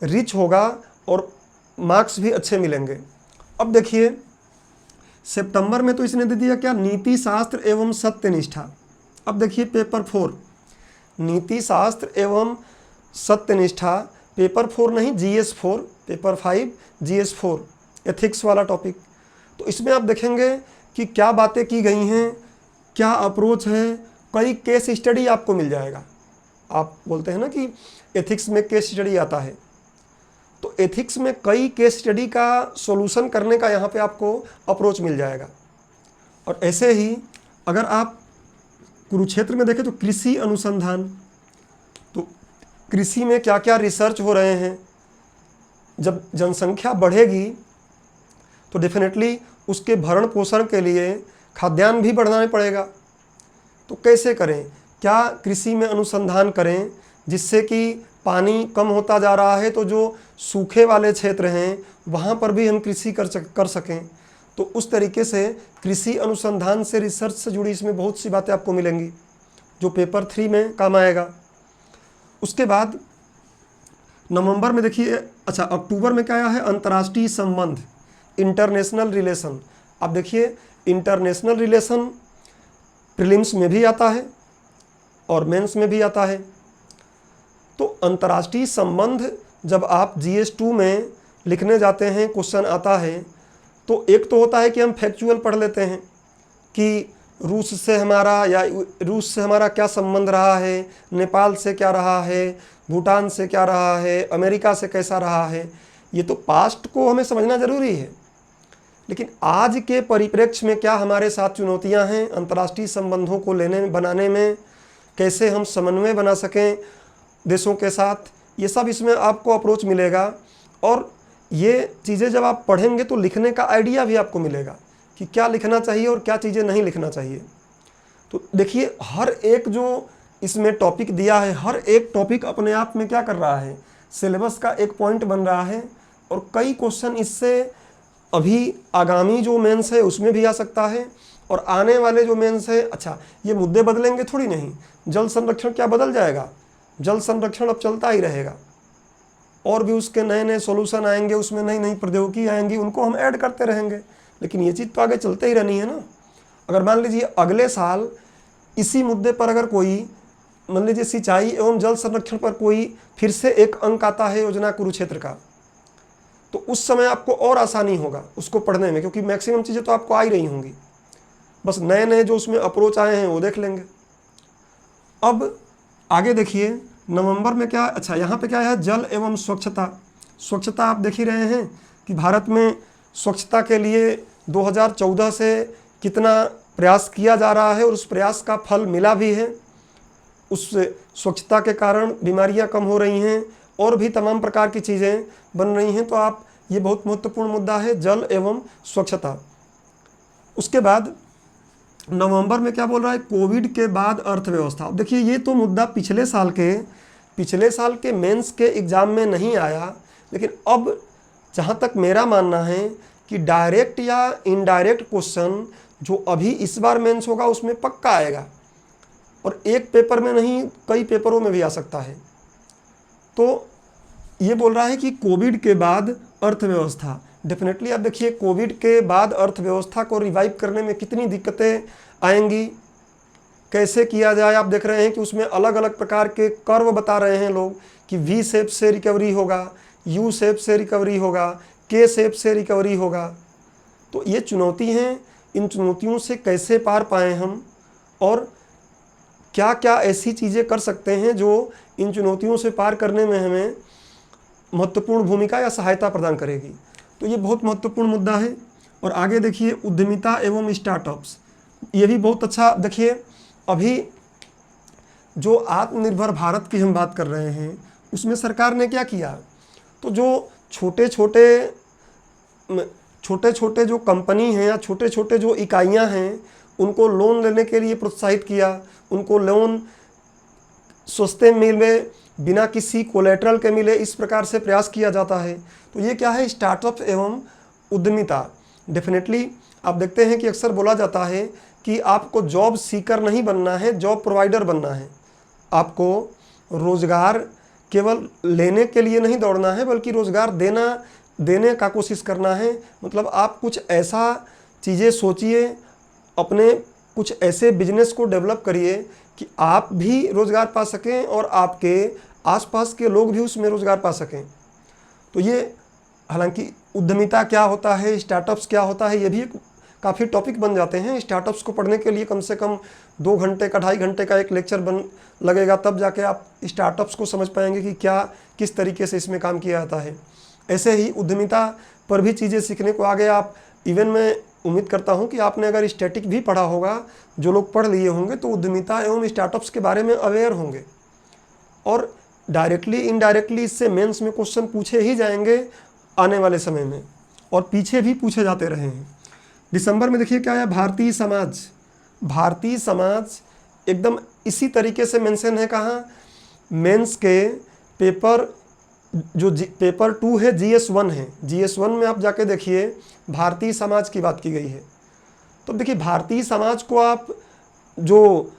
रिच होगा और मार्क्स भी अच्छे मिलेंगे। अब देखिए सितंबर में तो इसने दे दिया क्या, नीति शास्त्र एवं सत्यनिष्ठा। अब देखिए पेपर 4 नीति शास्त्र एवं सत्यनिष्ठा, पेपर 4 नहीं GS 4, पेपर 5 GS 4 एथिक्स वाला टॉपिक। तो इसमें आप देखेंगे कि क्या बातें की गई हैं, क्या अप्रोच है, कई केस स्टडी आपको मिल जाएगा। आप बोलते हैं ना कि एथिक्स में केस स्टडी आता है, तो एथिक्स में कई केस स्टडी का सॉल्यूशन करने का यहाँ पे आपको अप्रोच मिल जाएगा। और ऐसे ही अगर आप कुरुक्षेत्र में देखें तो कृषि अनुसंधान, तो कृषि में क्या क्या रिसर्च हो रहे हैं। जब जनसंख्या बढ़ेगी तो डेफिनेटली उसके भरण पोषण के लिए खाद्यान्न भी बढ़ाना पड़ेगा। तो कैसे करें, क्या कृषि में अनुसंधान करें जिससे कि पानी कम होता जा रहा है तो जो सूखे वाले क्षेत्र हैं वहाँ पर भी हम कृषि कर सकें। तो उस तरीके से कृषि अनुसंधान से, रिसर्च से जुड़ी इसमें बहुत सी बातें आपको मिलेंगी जो पेपर 3 में काम आएगा। उसके बाद नवंबर में देखिए, अच्छा अक्टूबर में क्या आया है, अंतर्राष्ट्रीय संबंध, इंटरनेशनल रिलेशन। अब देखिए इंटरनेशनल रिलेशन प्रीलिम्स में भी आता है और मेंस में भी आता है। तो अंतर्राष्ट्रीय संबंध जब आप GS 2 में लिखने जाते हैं, क्वेश्चन आता है, तो एक तो होता है कि हम फैक्चुअल पढ़ लेते हैं कि रूस से हमारा क्या संबंध रहा है, नेपाल से क्या रहा है, भूटान से क्या रहा है, अमेरिका से कैसा रहा है। ये तो पास्ट को हमें समझना ज़रूरी है, लेकिन आज के परिप्रेक्ष्य में क्या हमारे साथ चुनौतियां हैं अंतर्राष्ट्रीय संबंधों को बनाने में, कैसे हम समन्वय बना सकें देशों के साथ, ये सब इसमें आपको अप्रोच मिलेगा। और ये चीज़ें जब आप पढ़ेंगे तो लिखने का आइडिया भी आपको मिलेगा कि क्या लिखना चाहिए और क्या चीज़ें नहीं लिखना चाहिए। तो देखिए हर एक जो इसमें टॉपिक दिया है, हर एक टॉपिक अपने आप में क्या कर रहा है, सिलेबस का एक पॉइंट बन रहा है। और कई क्वेश्चन इससे अभी आगामी जो मेंस है उसमें भी आ सकता है और आने वाले जो मेंस है, अच्छा ये मुद्दे बदलेंगे थोड़ी नहीं, जल संरक्षण क्या बदल जाएगा, जल संरक्षण अब चलता ही रहेगा और भी उसके नए नए सॉल्यूशन आएंगे, उसमें नई नई प्रौद्योगिकी आएंगी, उनको हम ऐड करते रहेंगे। लेकिन ये चीज़ तो आगे चलते ही रहनी है ना। अगर मान लीजिए अगले साल इसी मुद्दे पर अगर कोई मान लीजिए सिंचाई एवं जल संरक्षण पर कोई फिर से एक अंक आता है योजना कुरुक्षेत्र का, तो उस समय आपको और आसानी होगा उसको पढ़ने में, क्योंकि मैक्सिमम चीज़ें तो आपको आ ही रही होंगी, बस नए नए जो उसमें अप्रोच आए हैं वो देख लेंगे। अब आगे देखिए नवंबर में क्या, अच्छा यहाँ पे क्या है, जल एवं स्वच्छता। स्वच्छता आप देख ही रहे हैं कि भारत में स्वच्छता के लिए 2014 से कितना प्रयास किया जा रहा है और उस प्रयास का फल मिला भी है। उस स्वच्छता के कारण बीमारियां कम हो रही हैं और भी तमाम प्रकार की चीज़ें बन रही हैं। तो आप ये बहुत महत्वपूर्ण मुद्दा है, जल एवं स्वच्छता। उसके बाद नवंबर में क्या बोल रहा है, कोविड के बाद अर्थव्यवस्था। अब देखिए ये तो मुद्दा पिछले साल के मेंस के एग्ज़ाम में नहीं आया, लेकिन अब जहाँ तक मेरा मानना है कि डायरेक्ट या इनडायरेक्ट क्वेश्चन जो अभी इस बार मेंस होगा उसमें पक्का आएगा, और एक पेपर में नहीं कई पेपरों में भी आ सकता है। तो ये बोल रहा है कि कोविड के बाद अर्थव्यवस्था, डेफिनेटली आप देखिए कोविड के बाद अर्थव्यवस्था को रिवाइव करने में कितनी दिक्कतें आएंगी, कैसे किया जाए। आप देख रहे हैं कि उसमें अलग अलग प्रकार के कर्व बता रहे हैं लोग कि वी शेप से रिकवरी होगा, यू शेप से रिकवरी होगा, के शेप से रिकवरी होगा। तो ये चुनौती हैं, इन चुनौतियों से कैसे पार पाएँ हम, और क्या क्या ऐसी चीज़ें कर सकते हैं जो इन चुनौतियों से पार करने में हमें महत्वपूर्ण भूमिका या सहायता प्रदान करेगी। तो ये बहुत महत्वपूर्ण मुद्दा है। और आगे देखिए उद्यमिता एवं स्टार्टअप्स, ये भी बहुत अच्छा। देखिए अभी जो आत्मनिर्भर भारत की हम बात कर रहे हैं उसमें सरकार ने क्या किया, तो जो छोटे छोटे जो कंपनी हैं या छोटे छोटे जो इकाइयां हैं उनको लोन लेने के लिए प्रोत्साहित किया, उनको लोन सस्ते मिले, बिना किसी कोलेटरल के मिले, इस प्रकार से प्रयास किया जाता है। तो ये क्या है, स्टार्टअप एवं उद्यमिता। डेफिनेटली आप देखते हैं कि अक्सर बोला जाता है कि आपको जॉब सीकर नहीं बनना है, जॉब प्रोवाइडर बनना है। आपको रोज़गार केवल लेने के लिए नहीं दौड़ना है, बल्कि रोज़गार देने का कोशिश करना है। मतलब आप कुछ ऐसा चीज़ें सोचिए, अपने कुछ ऐसे बिजनेस को डेवलप करिए कि आप भी रोज़गार पा सकें और आपके आसपास के लोग भी उसमें रोज़गार पा सकें। तो ये हालांकि उद्यमिता क्या होता है, स्टार्टअप्स क्या होता है, ये भी काफ़ी टॉपिक बन जाते हैं। स्टार्टअप्स को पढ़ने के लिए कम से कम 2 घंटे का 2.5 घंटे का एक लेक्चर लगेगा, तब जाके आप स्टार्टअप्स को समझ पाएंगे कि क्या किस तरीके से इसमें काम किया जाता है। ऐसे ही उद्यमिता पर भी चीज़ें सीखने को आगे आप इवन मैं उम्मीद करता हूं कि आपने अगर स्टैटिक भी पढ़ा होगा, जो लोग पढ़ लिए होंगे तो उद्यमिता एवं स्टार्टअप्स के बारे में अवेयर होंगे, और डायरेक्टली इनडायरेक्टली इससे मेंस में क्वेश्चन पूछे ही जाएंगे आने वाले समय में, और पीछे भी पूछे जाते रहे हैं। दिसंबर में देखिए क्या है, भारतीय समाज एकदम इसी तरीके से मेंशन है। कहाँ, मेंस के पेपर जो पेपर 2 है, GS1 है, GS1 में आप जाके देखिए भारतीय समाज की बात की गई है। तो देखिए भारतीय समाज को आप जो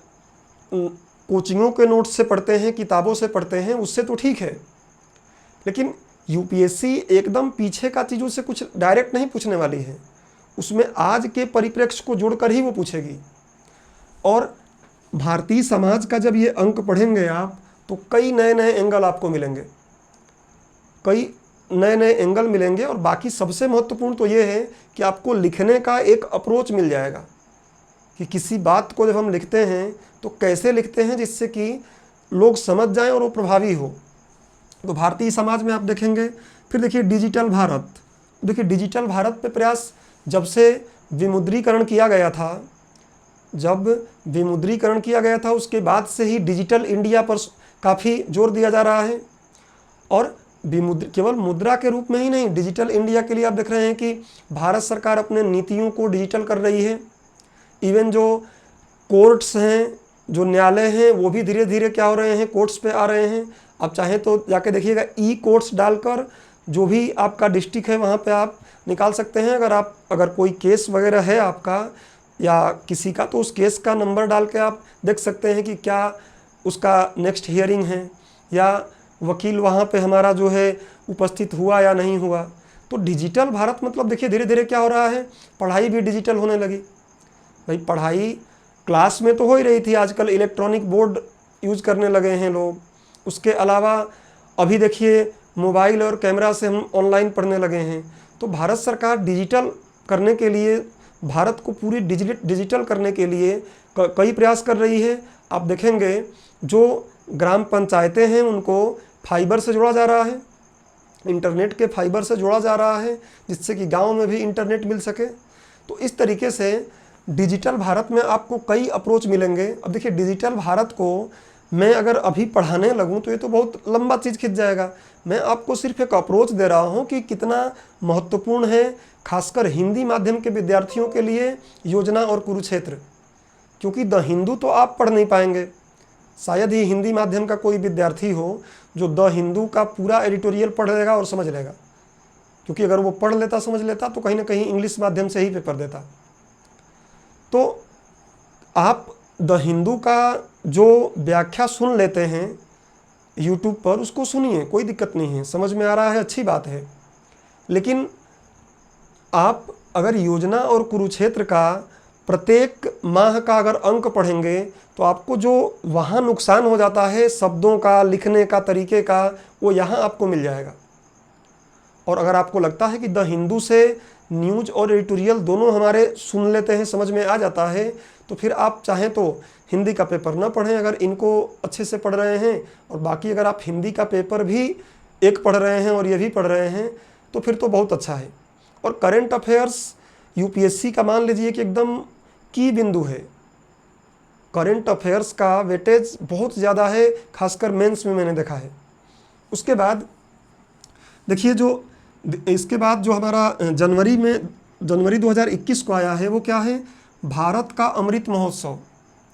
कोचिंगों के नोट्स से पढ़ते हैं, किताबों से पढ़ते हैं, उससे तो ठीक है, लेकिन यूपीएससी एकदम पीछे का चीज़ों से कुछ डायरेक्ट नहीं पूछने वाली है। उसमें आज के परिप्रेक्ष्य को जोड़कर ही वो पूछेगी। और भारतीय समाज का जब ये अंक पढ़ेंगे आप, तो कई नए नए एंगल आपको मिलेंगे, और बाकी सबसे महत्वपूर्ण तो ये है कि आपको लिखने का एक अप्रोच मिल जाएगा कि किसी बात को जब हम लिखते हैं तो कैसे लिखते हैं जिससे कि लोग समझ जाएं और वो प्रभावी हो। तो भारतीय समाज में आप देखेंगे। फिर देखिए डिजिटल भारत, देखिए डिजिटल भारत पे प्रयास जब से विमुद्रीकरण किया गया था, उसके बाद से ही डिजिटल इंडिया पर काफ़ी जोर दिया जा रहा है। और केवल मुद्रा के रूप में ही नहीं, डिजिटल इंडिया के लिए आप देख रहे हैं कि भारत सरकार अपने नीतियों को डिजिटल कर रही है। इवन जो कोर्ट्स हैं, जो न्यायालय हैं, वो भी धीरे धीरे क्या हो रहे हैं, कोर्ट्स पे आ रहे हैं। आप चाहें तो जाके देखिएगा, ई कोर्ट्स डालकर जो भी आपका डिस्ट्रिक्ट है वहाँ पे आप निकाल सकते हैं। अगर कोई केस वगैरह है आपका या किसी का, तो उस केस का नंबर डाल के आप देख सकते हैं कि क्या उसका नेक्स्ट हियरिंग है, या वकील वहाँ पे हमारा जो है उपस्थित हुआ या नहीं हुआ। तो डिजिटल भारत मतलब देखिए धीरे धीरे क्या हो रहा है, पढ़ाई भी डिजिटल होने लगी। भाई पढ़ाई क्लास में तो हो ही रही थी, आजकल इलेक्ट्रॉनिक बोर्ड यूज़ करने लगे हैं लोग। उसके अलावा अभी देखिए मोबाइल और कैमरा से हम ऑनलाइन पढ़ने लगे हैं। तो भारत सरकार डिजिटल करने के लिए, भारत को पूरी डिजिटल करने के लिए कई प्रयास कर रही है। आप देखेंगे जो ग्राम पंचायतें हैं उनको फाइबर से जोड़ा जा रहा है, इंटरनेट के फाइबर से जोड़ा जा रहा है, जिससे कि गांव में भी इंटरनेट मिल सके। तो इस तरीके से डिजिटल भारत में आपको कई अप्रोच मिलेंगे। अब देखिए डिजिटल भारत को मैं अगर अभी पढ़ाने लगूं तो ये तो बहुत लंबा चीज़ खिंच जाएगा। मैं आपको सिर्फ एक अप्रोच दे रहा हूं कि कितना महत्वपूर्ण है, खासकर हिंदी माध्यम के विद्यार्थियों के लिए योजना और कुरुक्षेत्र। क्योंकि द हिंदू तो आप पढ़ नहीं पाएंगे। शायद ही हिंदी माध्यम का कोई विद्यार्थी हो जो द हिंदू का पूरा एडिटोरियल पढ़ लेगा और समझ लेगा, क्योंकि अगर वो पढ़ लेता समझ लेता तो कहीं ना कहीं इंग्लिश माध्यम से ही पेपर देता। तो आप द हिंदू का जो व्याख्या सुन लेते हैं यूट्यूब पर, उसको सुनिए, कोई दिक्कत नहीं है, समझ में आ रहा है, अच्छी बात है। लेकिन आप अगर योजना और कुरुक्षेत्र का प्रत्येक माह का अगर अंक पढ़ेंगे तो आपको जो वहाँ नुकसान हो जाता है शब्दों का, लिखने का तरीके का, वो यहाँ आपको मिल जाएगा। और अगर आपको लगता है कि द हिंदू से न्यूज़ और एडिटोरियल दोनों हमारे सुन लेते हैं, समझ में आ जाता है, तो फिर आप चाहें तो हिंदी का पेपर ना पढ़ें अगर इनको अच्छे से पढ़ रहे हैं, और बाकी अगर आप हिंदी का पेपर भी एक पढ़ रहे हैं और ये भी पढ़ रहे हैं तो फिर तो बहुत अच्छा है। और करेंट अफेयर्स यूपीएससी का मान लीजिए कि एकदम की बिंदु है। करेंट अफेयर्स का वेटेज बहुत ज़्यादा है, खासकर मेंस में मैंने देखा है। उसके बाद देखिए, जो इसके बाद जो हमारा जनवरी 2021 को आया है वो क्या है, भारत का अमृत महोत्सव।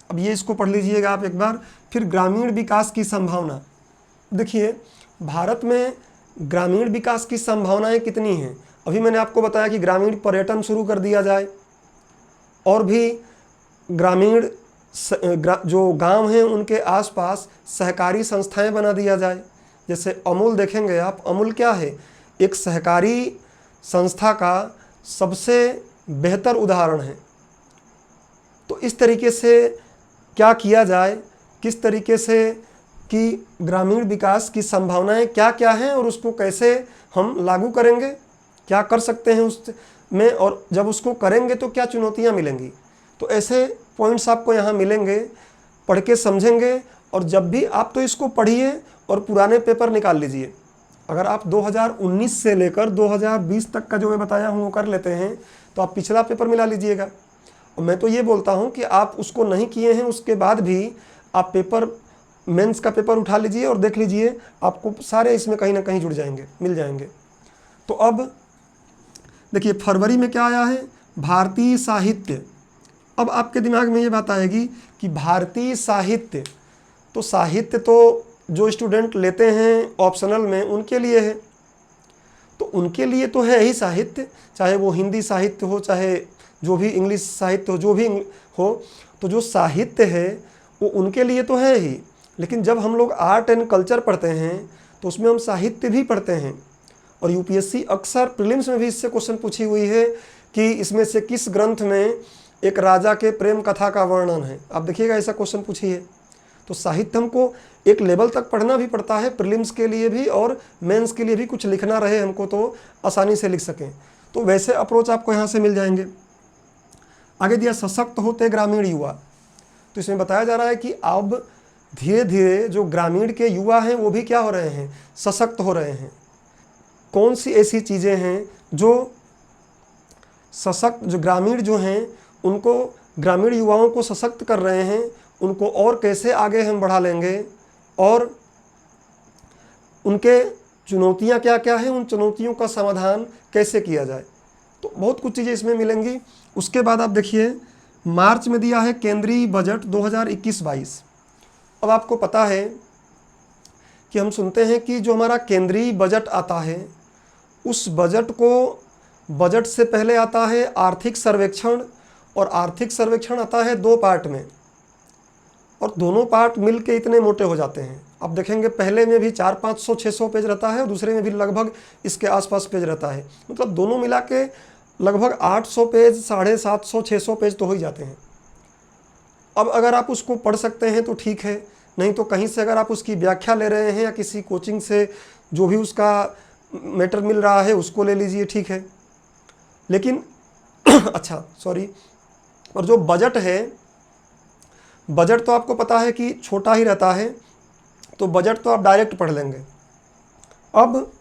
अब ये इसको पढ़ लीजिएगा आप एक बार। फिर ग्रामीण विकास की संभावना। देखिए, भारत में ग्रामीण विकास की संभावनाएं कितनी हैं। अभी मैंने आपको बताया कि ग्रामीण पर्यटन शुरू कर दिया जाए, और भी ग्रामीण जो गांव हैं उनके आसपास सहकारी संस्थाएं बना दिया जाए। जैसे अमूल देखेंगे आप, अमूल क्या है, एक सहकारी संस्था का सबसे बेहतर उदाहरण है। तो इस तरीके से क्या किया जाए, किस तरीके से कि ग्रामीण विकास की संभावनाएं क्या क्या हैं और उसको कैसे हम लागू करेंगे, क्या कर सकते हैं उसमें, और जब उसको करेंगे तो क्या चुनौतियां मिलेंगी। तो ऐसे पॉइंट्स आपको यहाँ मिलेंगे, पढ़ के समझेंगे। और जब भी आप तो इसको पढ़िए और पुराने पेपर निकाल लीजिए। अगर आप 2019 से लेकर 2020 तक का जो मैं बताया हूँ वो कर लेते हैं तो आप पिछला पेपर मिला लीजिएगा। और मैं तो ये बोलता हूँ कि आप उसको नहीं किए हैं उसके बाद भी आप पेपर मेंस का पेपर उठा लीजिए और देख लीजिए, आपको सारे इसमें कहीं ना कहीं जुड़ जाएंगे, मिल जाएंगे। तो अब देखिए, फरवरी में क्या आया है, भारतीय साहित्य। अब आपके दिमाग में ये बात आएगी कि भारतीय साहित्य, तो साहित्य तो जो स्टूडेंट लेते हैं ऑप्शनल में उनके लिए है, तो उनके लिए तो है ही साहित्य, चाहे वो हिंदी साहित्य हो, चाहे जो भी इंग्लिश साहित्य हो, जो भी हो, तो जो साहित्य है वो उनके लिए तो है ही। लेकिन जब हम लोग आर्ट एंड कल्चर पढ़ते हैं तो उसमें हम साहित्य भी पढ़ते हैं। और यूपीएससी अक्सर प्रीलिम्स में भी इससे क्वेश्चन पूछी हुई है कि इसमें से किस ग्रंथ में एक राजा के प्रेम कथा का वर्णन है। आप देखिएगा, ऐसा क्वेश्चन पूछी है। तो साहित्य हमको एक लेवल तक पढ़ना भी पड़ता है, प्रीलिम्स के लिए भी और मेंस के लिए भी कुछ लिखना रहे हमको तो आसानी से लिख सकें। तो वैसे अप्रोच आपको यहाँ से मिल जाएंगे। आगे दिया, सशक्त होते ग्रामीण युवा। तो इसमें बताया जा रहा है कि अब धीरे धीरे जो ग्रामीण के युवा हैं वो भी क्या हो रहे हैं, सशक्त हो रहे हैं। कौन सी ऐसी चीज़ें हैं जो सशक्त, जो ग्रामीण जो हैं उनको, ग्रामीण युवाओं को सशक्त कर रहे हैं, उनको और कैसे आगे हम बढ़ा लेंगे, और उनके चुनौतियां क्या क्या हैं, उन चुनौतियों का समाधान कैसे किया जाए। तो बहुत कुछ चीज़ें इसमें मिलेंगी। उसके बाद आप देखिए, मार्च में दिया है केंद्रीय बजट 2021-22। अब आपको पता है कि हम सुनते हैं कि जो हमारा केंद्रीय बजट आता है उस बजट को, बजट से पहले आता है आर्थिक सर्वेक्षण, और आर्थिक सर्वेक्षण आता है 2 पार्ट में, और दोनों पार्ट मिल के इतने मोटे हो जाते हैं। आप देखेंगे पहले में भी 400-500-600 पेज रहता है और दूसरे में भी लगभग इसके आसपास पेज रहता है। मतलब दोनों मिला के लगभग 800 पेज, 750-600 पेज तो हो ही जाते हैं। अब अगर आप उसको पढ़ सकते हैं तो ठीक है, नहीं तो कहीं से अगर आप उसकी व्याख्या ले रहे हैं या किसी कोचिंग से जो भी उसका मैटर मिल रहा है उसको ले लीजिए, ठीक है। लेकिन अच्छा सॉरी, और जो बजट है, बजट तो आपको पता है कि छोटा ही रहता है, तो बजट तो आप डायरेक्ट पढ़ लेंगे। अब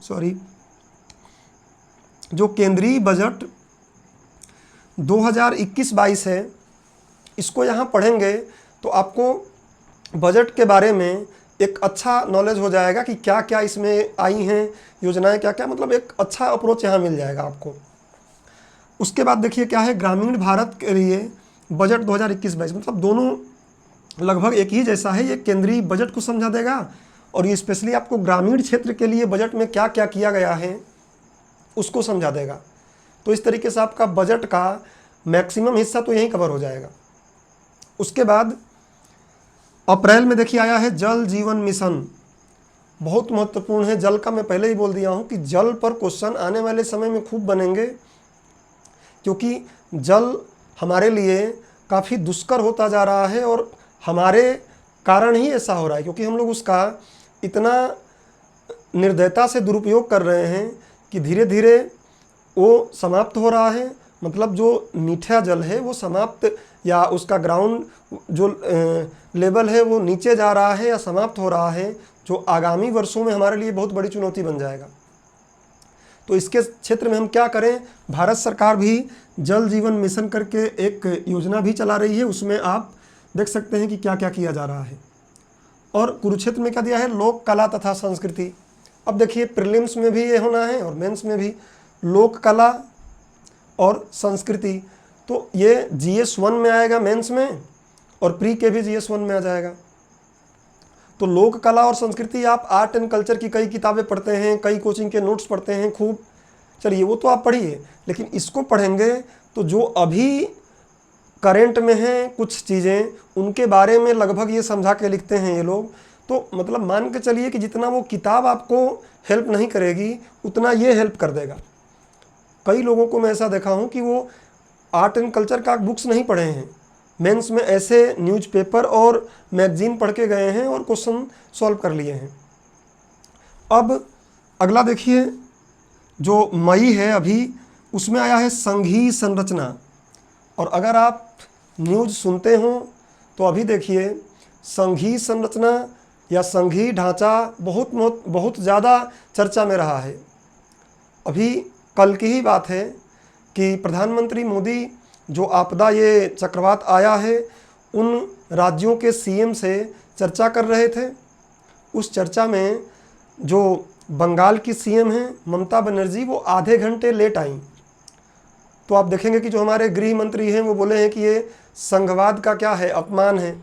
सॉरी, जो केंद्रीय बजट 2021-22 है, इसको यहाँ पढ़ेंगे तो आपको बजट के बारे में एक अच्छा नॉलेज हो जाएगा कि क्या क्या इसमें आई हैं योजनाएं, क्या क्या, मतलब एक अच्छा अप्रोच यहाँ मिल जाएगा आपको। उसके बाद देखिए क्या है, ग्रामीण भारत के लिए बजट 2021-22, मतलब दोनों लगभग एक ही जैसा है। ये केंद्रीय बजट को समझा देगा और ये स्पेशली आपको ग्रामीण क्षेत्र के लिए बजट में क्या क्या किया गया है उसको समझा देगा। तो इस तरीके से आपका बजट का मैक्सिमम हिस्सा तो यहीं कवर हो जाएगा। उसके बाद अप्रैल में देखिए आया है जल जीवन मिशन, बहुत महत्वपूर्ण है। जल का मैं पहले ही बोल दिया हूँ कि जल पर क्वेश्चन आने वाले समय में खूब बनेंगे, क्योंकि जल हमारे लिए काफ़ी दुष्कर होता जा रहा है और हमारे कारण ही ऐसा हो रहा है, क्योंकि हम लोग उसका इतना निर्दयता से दुरुपयोग कर रहे हैं कि धीरे धीरे वो समाप्त हो रहा है। मतलब जो मीठा जल है वो समाप्त, या उसका ग्राउंड जो लेवल है वो नीचे जा रहा है या समाप्त हो रहा है, जो आगामी वर्षों में हमारे लिए बहुत बड़ी चुनौती बन जाएगा। तो इसके क्षेत्र में हम क्या करें, भारत सरकार भी जल जीवन मिशन करके एक योजना भी चला रही है, उसमें आप देख सकते हैं कि क्या क्या किया जा रहा है। और कुरुक्षेत्र में क्या दिया है, लोक कला तथा संस्कृति। अब देखिए प्रीलिम्स में भी ये होना है और मेंस में भी, लोक कला और संस्कृति। तो ये GS 1 में आएगा मेंस में, और प्री के भी GS 1 में आ जाएगा। तो लोक कला और संस्कृति, आप आर्ट एंड कल्चर की कई किताबें पढ़ते हैं, कई कोचिंग के नोट्स पढ़ते हैं खूब, चलिए वो तो आप पढ़िए, लेकिन इसको पढ़ेंगे तो जो अभी करेंट में हैं कुछ चीज़ें, उनके बारे में लगभग ये समझा के लिखते हैं ये लोग। तो मतलब मान के चलिए कि जितना वो किताब आपको हेल्प नहीं करेगी उतना ये हेल्प कर देगा। कई लोगों को मैं ऐसा देखा हूँ कि वो आर्ट एंड कल्चर का बुक्स नहीं पढ़े हैं, मेंस में ऐसे न्यूज़पेपर और मैगजीन पढ़ के गए हैं और क्वेश्चन सॉल्व कर लिए हैं। अब अगला देखिए, जो मई है अभी, उसमें आया है संघीय संरचना। और अगर आप न्यूज़ सुनते हो तो अभी देखिए संघीय संरचना या संघीय ढांचा बहुत ज़्यादा चर्चा में रहा है। अभी कल की ही बात है कि प्रधानमंत्री मोदी जो आपदा ये चक्रवात आया है उन राज्यों के CM से चर्चा कर रहे थे। उस चर्चा में जो बंगाल की CM हैं ममता बनर्जी, वो आधे घंटे लेट आईं। तो आप देखेंगे कि जो हमारे गृह मंत्री हैं वो बोले हैं कि ये संघवाद का क्या है, अपमान है।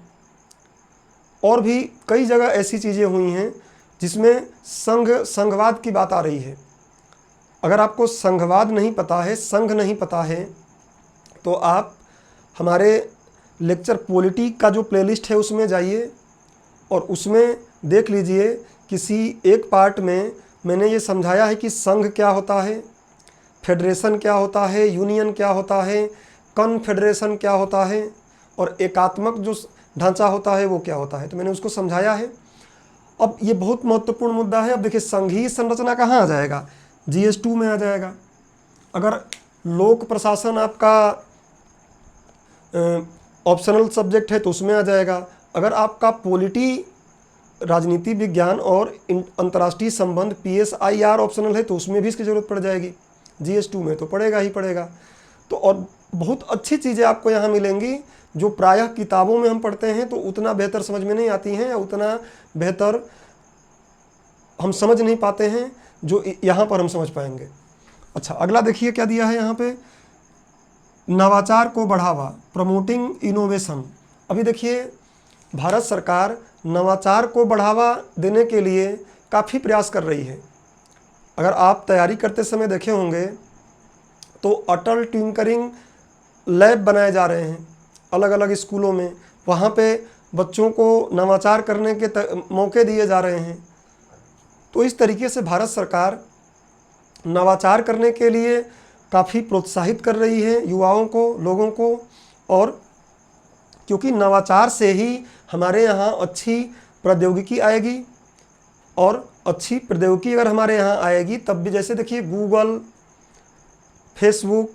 और भी कई जगह ऐसी चीज़ें हुई हैं जिसमें संघवाद की बात आ रही है। अगर आपको संघवाद नहीं पता है, संघ नहीं पता है, तो आप हमारे लेक्चर पॉलिटी का जो प्लेलिस्ट है उसमें जाइए और उसमें देख लीजिए, किसी एक पार्ट में मैंने ये समझाया है कि संघ क्या होता है, फेडरेशन क्या होता है, यूनियन क्या होता है, कॉन्फेडरेशन क्या होता है, और एकात्मक जो ढांचा होता है वो क्या होता है। तो मैंने उसको समझाया है। अब ये बहुत महत्वपूर्ण मुद्दा है। अब देखिए संघीय संरचना कहाँ आ जाएगा, GS 2 में आ जाएगा। अगर लोक प्रशासन आपका ऑप्शनल सब्जेक्ट है तो उसमें आ जाएगा। अगर आपका पॉलिटी, राजनीति विज्ञान और अंतर्राष्ट्रीय संबंध PSIR ऑप्शनल है तो उसमें भी इसकी ज़रूरत पड़ जाएगी। GS 2 में तो पड़ेगा ही पड़ेगा। तो और बहुत अच्छी चीज़ें आपको यहाँ मिलेंगी जो प्रायः किताबों में हम पढ़ते हैं तो उतना बेहतर समझ में नहीं आती हैं, या उतना बेहतर हम समझ नहीं पाते हैं जो यहाँ पर हम समझ पाएंगे। अच्छा, अगला देखिए क्या दिया है यहाँ पे, नवाचार को बढ़ावा, प्रमोटिंग इनोवेशन। अभी देखिए भारत सरकार नवाचार को बढ़ावा देने के लिए काफ़ी प्रयास कर रही है। अगर आप तैयारी करते समय देखे होंगे तो अटल टिंकरिंग लैब बनाए जा रहे हैं अलग अलग स्कूलों में, वहाँ पे बच्चों को नवाचार करने के मौके दिए जा रहे हैं। तो इस तरीके से भारत सरकार नवाचार करने के लिए काफ़ी प्रोत्साहित कर रही है युवाओं को, लोगों को। और क्योंकि नवाचार से ही हमारे यहाँ अच्छी प्रौद्योगिकी आएगी, और अच्छी प्रौद्योगिकी अगर हमारे यहाँ आएगी तब भी, जैसे देखिए गूगल, फेसबुक,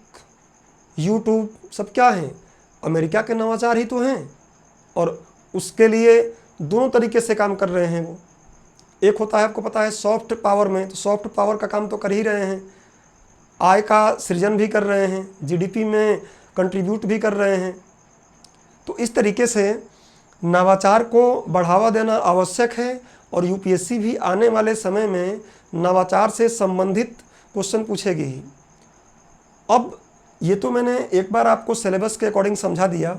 यूट्यूब सब क्या हैं, अमेरिका के नवाचार ही तो हैं। और उसके लिए दोनों तरीके से काम कर रहे हैं वो। एक होता है आपको पता है सॉफ्ट पावर में, तो सॉफ्ट पावर का काम तो कर ही रहे हैं, आय का सृजन भी कर रहे हैं, GDP में कंट्रीब्यूट भी कर रहे हैं। तो इस तरीके से नवाचार को बढ़ावा देना आवश्यक है, और UPSC भी आने वाले समय में नवाचार से संबंधित क्वेश्चन पूछेगी ही। अब ये तो मैंने एक बार आपको सिलेबस के अकॉर्डिंग समझा दिया।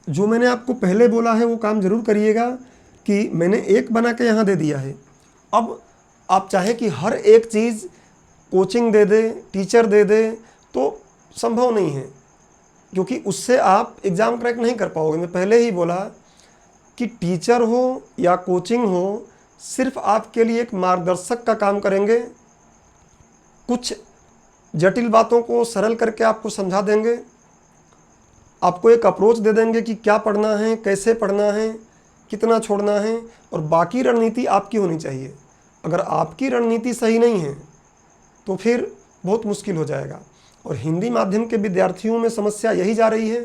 जो मैंने आपको पहले बोला है वो काम ज़रूर करिएगा कि मैंने एक बना के यहाँ दे दिया है। अब आप चाहें कि हर एक चीज़ कोचिंग दे दे, टीचर दे दे, तो संभव नहीं है, क्योंकि उससे आप एग्ज़ाम क्रैक नहीं कर पाओगे। मैं पहले ही बोला कि टीचर हो या कोचिंग हो, सिर्फ आपके लिए एक मार्गदर्शक का काम करेंगे। कुछ जटिल बातों को सरल करके आपको समझा देंगे, आपको एक अप्रोच दे देंगे कि क्या पढ़ना है, कैसे पढ़ना है, कितना छोड़ना है, और बाकी रणनीति आपकी होनी चाहिए। अगर आपकी रणनीति सही नहीं है तो फिर बहुत मुश्किल हो जाएगा। और हिंदी माध्यम के विद्यार्थियों में समस्या यही जा रही है।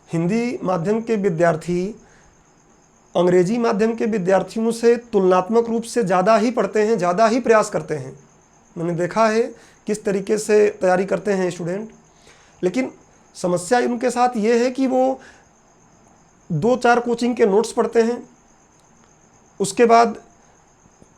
हिंदी माध्यम के विद्यार्थी अंग्रेजी माध्यम के विद्यार्थियों से तुलनात्मक रूप से ज़्यादा ही पढ़ते हैं, ज़्यादा ही प्रयास करते हैं। मैंने देखा है किस तरीके से तैयारी करते हैं स्टूडेंट। लेकिन समस्या उनके साथ ये है कि वो 2-4 कोचिंग के नोट्स पढ़ते हैं, उसके बाद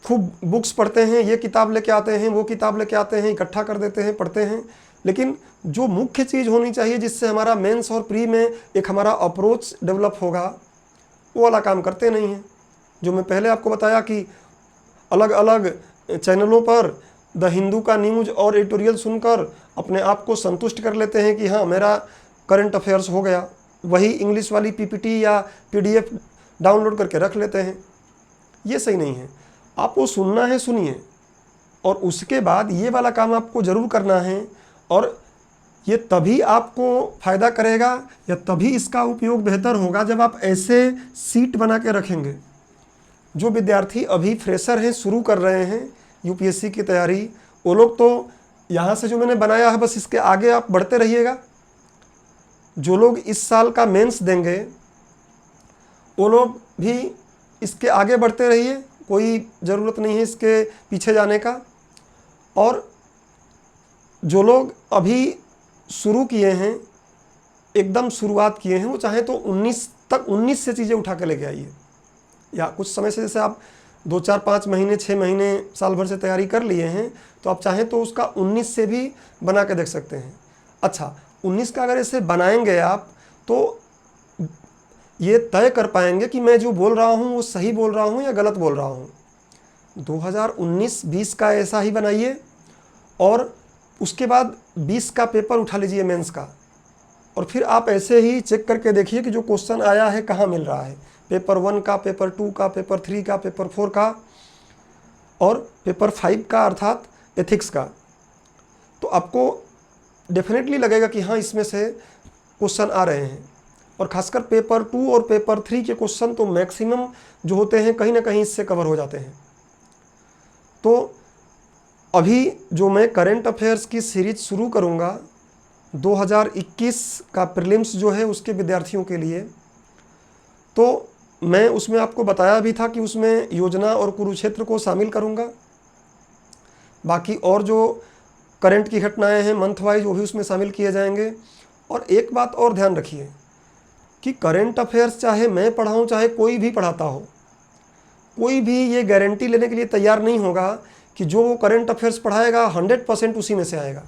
खूब बुक्स पढ़ते हैं, ये किताब लेके आते हैं, वो किताब लेके आते हैं, इकट्ठा कर देते हैं, पढ़ते हैं। लेकिन जो मुख्य चीज़ होनी चाहिए जिससे हमारा मेंस और प्री में एक हमारा अप्रोच डेवलप होगा, वो वाला काम करते नहीं हैं। जो मैं पहले आपको बताया कि अलग अलग चैनलों पर द हिंदू का न्यूज़ और एडिटोरियल सुनकर अपने आप को संतुष्ट कर लेते हैं कि हाँ मेरा करंट अफेयर्स हो गया। वही इंग्लिश वाली पीपीटी या पीडीएफ डाउनलोड करके रख लेते हैं। ये सही नहीं है। आपको सुनना है, सुनिए, और उसके बाद ये वाला काम आपको ज़रूर करना है। और ये तभी आपको फ़ायदा करेगा या तभी इसका उपयोग बेहतर होगा जब आप ऐसे सीट बना के रखेंगे। जो विद्यार्थी अभी फ्रेशर हैं, शुरू कर रहे हैं यूपीएससी की तैयारी, वो लोग तो यहाँ से जो मैंने बनाया है बस इसके आगे आप बढ़ते रहिएगा। जो लोग इस साल का मेंस देंगे वो लोग भी इसके आगे बढ़ते रहिए, कोई ज़रूरत नहीं है इसके पीछे जाने का। और जो लोग अभी शुरू किए हैं, एकदम शुरुआत किए हैं, वो चाहे तो 19 से चीज़ें उठा के लेके आइए। या कुछ समय से जैसे आप 2-4-5 महीने, 6 महीने, साल भर से तैयारी कर लिए हैं, तो आप चाहें तो उसका 19 से भी बना के देख सकते हैं। अच्छा, 19 का अगर ऐसे बनाएंगे आप तो ये तय कर पाएंगे कि मैं जो बोल रहा हूँ वो सही बोल रहा हूँ या गलत बोल रहा हूँ। 2019-20 का ऐसा ही बनाइए, और उसके बाद 20 का पेपर उठा लीजिए मेंस का, और फिर आप ऐसे ही चेक करके देखिए कि जो क्वेश्चन आया है कहाँ मिल रहा है। पेपर 1 का, पेपर 2 का, पेपर 3 का, पेपर 4 का और पेपर 5 का अर्थात एथिक्स का। तो आपको डेफिनेटली लगेगा कि हाँ इसमें से क्वेश्चन आ रहे हैं। और खासकर पेपर 2 और पेपर 3 के क्वेश्चन तो मैक्सिमम जो होते हैं कहीं ना कहीं इससे कवर हो जाते हैं। तो अभी जो मैं करंट अफेयर्स की सीरीज शुरू करूँगा 2021 का प्रीलिम्स जो है उसके विद्यार्थियों के लिए, तो मैं उसमें आपको बताया भी था कि उसमें योजना और कुरुक्षेत्र को शामिल करूँगा। बाकी और जो करंट की घटनाएं हैं मंथ वाइज वो भी उसमें शामिल किए जाएंगे। और एक बात और ध्यान रखिए कि करंट अफेयर्स चाहे मैं पढ़ाऊँ चाहे कोई भी पढ़ाता हो, कोई भी ये गारंटी लेने के लिए तैयार नहीं होगा कि जो वो करंट अफेयर्स पढ़ाएगा 100% उसी में से आएगा।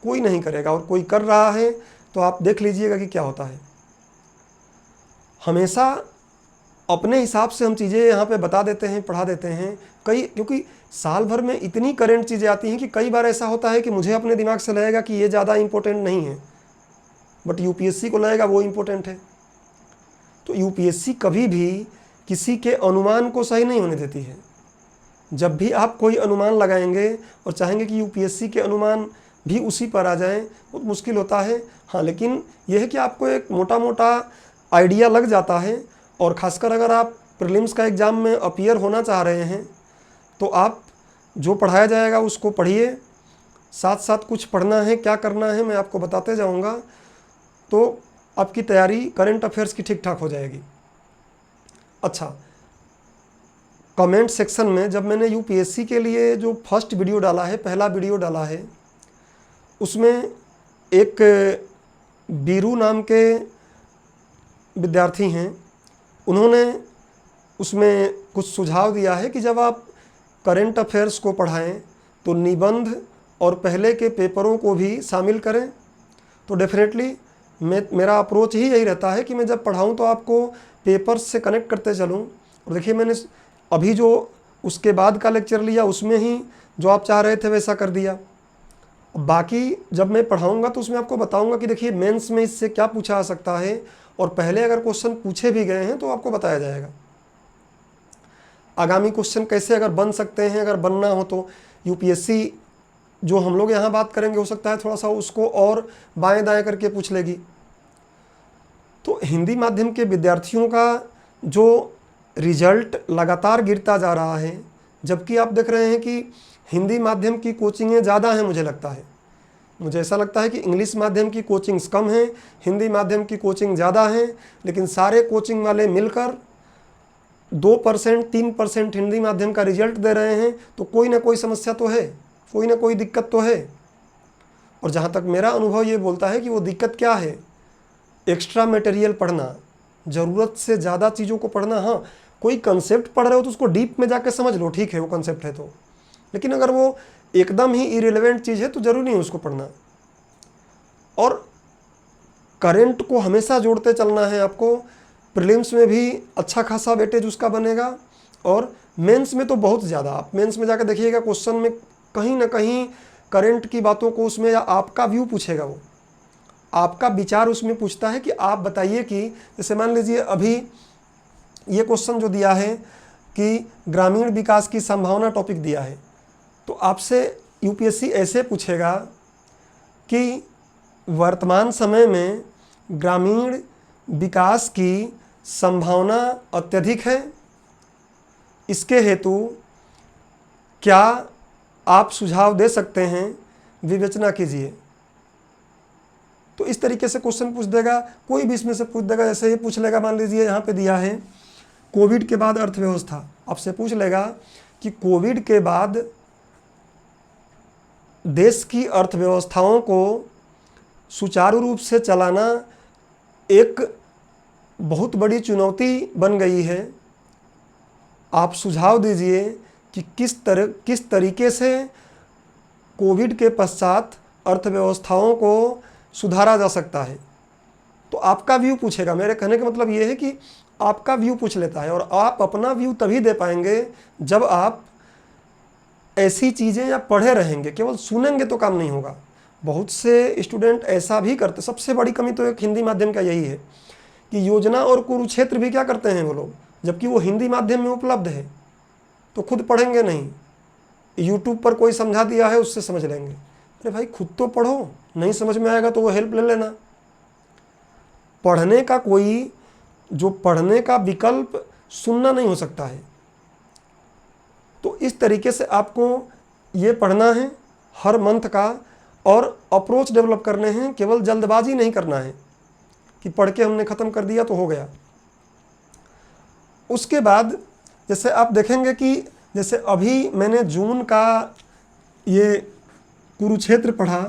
कोई नहीं करेगा, और कोई कर रहा है तो आप देख लीजिएगा कि क्या होता है। हमेशा अपने हिसाब से हम चीज़ें यहाँ पे बता देते हैं, पढ़ा देते हैं। क्योंकि साल भर में इतनी करंट चीज़ें आती हैं कि कई बार ऐसा होता है कि मुझे अपने दिमाग से लगेगा कि ये ज़्यादा इम्पोर्टेंट नहीं है, बट यूपीएससी को लगेगा वो इम्पोर्टेंट है। तो यूपीएससी कभी भी किसी के अनुमान को सही नहीं होने देती है। जब भी आप कोई अनुमान लगाएंगे और चाहेंगे कि यूपीएससी के अनुमान भी उसी पर आ जाएं, बहुत मुश्किल होता है। हाँ, लेकिन यह है कि आपको एक मोटा मोटा आइडिया लग जाता है। और ख़ासकर अगर आप प्रीलिम्स का एग्ज़ाम में अपीयर होना चाह रहे हैं तो आप जो पढ़ाया जाएगा उसको पढ़िए, साथ साथ कुछ पढ़ना है, क्या करना है मैं आपको बताते जाऊँगा, तो आपकी तैयारी करंट अफेयर्स की ठीक ठाक हो जाएगी। अच्छा, कमेंट सेक्शन में जब मैंने यूपीएससी के लिए जो फर्स्ट वीडियो डाला है, पहला वीडियो डाला है, उसमें एक बीरू नाम के विद्यार्थी हैं, उन्होंने उसमें कुछ सुझाव दिया है कि जब आप करंट अफेयर्स को पढ़ाएं तो निबंध और पहले के पेपरों को भी शामिल करें। तो डेफिनेटली मेरा अप्रोच ही यही रहता है कि मैं जब पढ़ाऊँ तो आपको पेपर्स से कनेक्ट करते चलूँ। और देखिए मैंने अभी जो उसके बाद का लेक्चर लिया उसमें ही जो आप चाह रहे थे वैसा कर दिया। बाकी जब मैं पढ़ाऊँगा तो उसमें आपको बताऊँगा कि देखिए मेंस में इससे क्या पूछा आ सकता है, और पहले अगर क्वेश्चन पूछे भी गए हैं तो आपको बताया जाएगा। आगामी क्वेश्चन कैसे अगर बन सकते हैं, अगर बनना हो तो यूपीएससी जो हम लोग यहाँ बात करेंगे हो सकता है थोड़ा सा उसको और बाएं दाएं करके पूछ लेगी। तो हिंदी माध्यम के विद्यार्थियों का जो रिजल्ट लगातार गिरता जा रहा है, जबकि आप देख रहे हैं कि हिंदी माध्यम की कोचिंगें ज़्यादा हैं। मुझे ऐसा लगता है कि इंग्लिश माध्यम की कोचिंग्स कम हैं, हिंदी माध्यम की कोचिंग ज़्यादा हैं, लेकिन सारे कोचिंग वाले मिलकर 2% 3% हिंदी माध्यम का रिजल्ट दे रहे हैं। तो कोई ना कोई समस्या तो है, कोई ना कोई दिक्कत तो है। और जहाँ तक मेरा अनुभव ये बोलता है कि वो दिक्कत क्या है, एक्स्ट्रा मटेरियल पढ़ना, ज़रूरत से ज़्यादा चीज़ों को पढ़ना। हाँ, कोई कंसेप्ट पढ़ रहे हो तो उसको डीप में जाके समझ लो, ठीक है वो कंसेप्ट है तो, लेकिन अगर वो एकदम ही इरेलेवेंट चीज़ है तो ज़रूरी नहीं है उसको पढ़ना। और करंट को हमेशा जोड़ते चलना है आपको। प्रीलिम्स में भी अच्छा खासा वेटेज उसका बनेगा, और मेंस में तो बहुत ज़्यादा। आप मेंस में जाकर देखिएगा क्वेश्चन में कहीं ना कहीं करंट की बातों को उसमें, या आपका व्यू पूछेगा, वो आपका विचार उसमें पूछता है कि आप बताइए कि जैसे मान लीजिए अभी ये क्वेश्चन जो दिया है कि ग्रामीण विकास की संभावना टॉपिक दिया है, तो आपसे यूपीएससी ऐसे पूछेगा कि वर्तमान समय में ग्रामीण विकास की संभावना अत्यधिक है, इसके हेतु क्या आप सुझाव दे सकते हैं, विवेचना कीजिए। तो इस तरीके से क्वेश्चन पूछ देगा, कोई भी इसमें से पूछ देगा। जैसे ये पूछ लेगा, मान लीजिए यहाँ पे दिया है कोविड के बाद अर्थव्यवस्था, आपसे पूछ लेगा कि कोविड के बाद देश की अर्थव्यवस्थाओं को सुचारू रूप से चलाना एक बहुत बड़ी चुनौती बन गई है। आप सुझाव दीजिए कि किस तरीके से कोविड के पश्चात अर्थव्यवस्थाओं को सुधारा जा सकता है। तो आपका व्यू पूछेगा। मेरे कहने का मतलब ये है कि आपका व्यू पूछ लेता है, और आप अपना व्यू तभी दे पाएंगे जब आप ऐसी चीज़ें या पढ़े रहेंगे। केवल सुनेंगे तो काम नहीं होगा। बहुत से स्टूडेंट ऐसा भी करते, सबसे बड़ी कमी तो एक हिंदी माध्यम का यही है कि योजना और कुरुक्षेत्र भी क्या करते हैं वो लोग, जबकि वो हिंदी माध्यम में उपलब्ध है, तो खुद पढ़ेंगे नहीं, यूट्यूब पर कोई समझा दिया है उससे समझ लेंगे। अरे भाई खुद तो पढ़ो, नहीं समझ में आएगा तो वो हेल्प ले लेना। पढ़ने का विकल्प सुनना नहीं हो सकता है। तो इस तरीके से आपको ये पढ़ना है हर मंथ का, और अप्रोच डेवलप करने हैं। केवल जल्दबाजी नहीं करना है कि पढ़ के हमने ख़त्म कर दिया तो हो गया। उसके बाद जैसे आप देखेंगे कि जैसे अभी मैंने जून का ये कुरुक्षेत्र पढ़ा,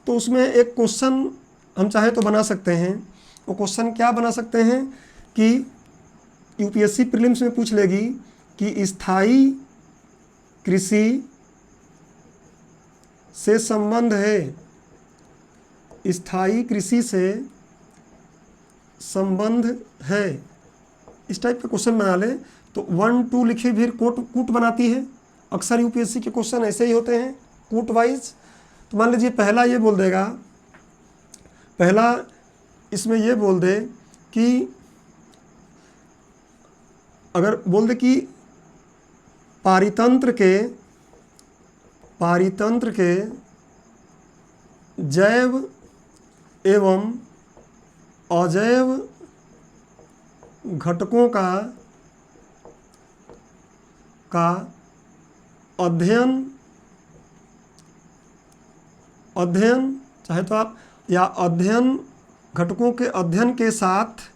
तो उसमें एक क्वेश्चन हम चाहे तो बना सकते हैं। वो क्वेश्चन क्या बना सकते हैं कि यूपीएससी प्रीलिम्स में पूछ लेगी कि स्थायी कृषि से संबंध है, स्थायी कृषि से संबंध है, इस टाइप का क्वेश्चन बना ले। तो 1 2 लिखे फिर कूट बनाती है। अक्सर यूपीएससी के क्वेश्चन ऐसे ही होते हैं, कूट वाइज। तो मान लीजिए पहला ये बोल देगा, पहला इसमें ये बोल दे कि अगर बोल दे कि पारितंत्र के जैव एवं अजैव घटकों का अध्ययन चाहे तो आप, या अध्ययन घटकों के अध्ययन के साथ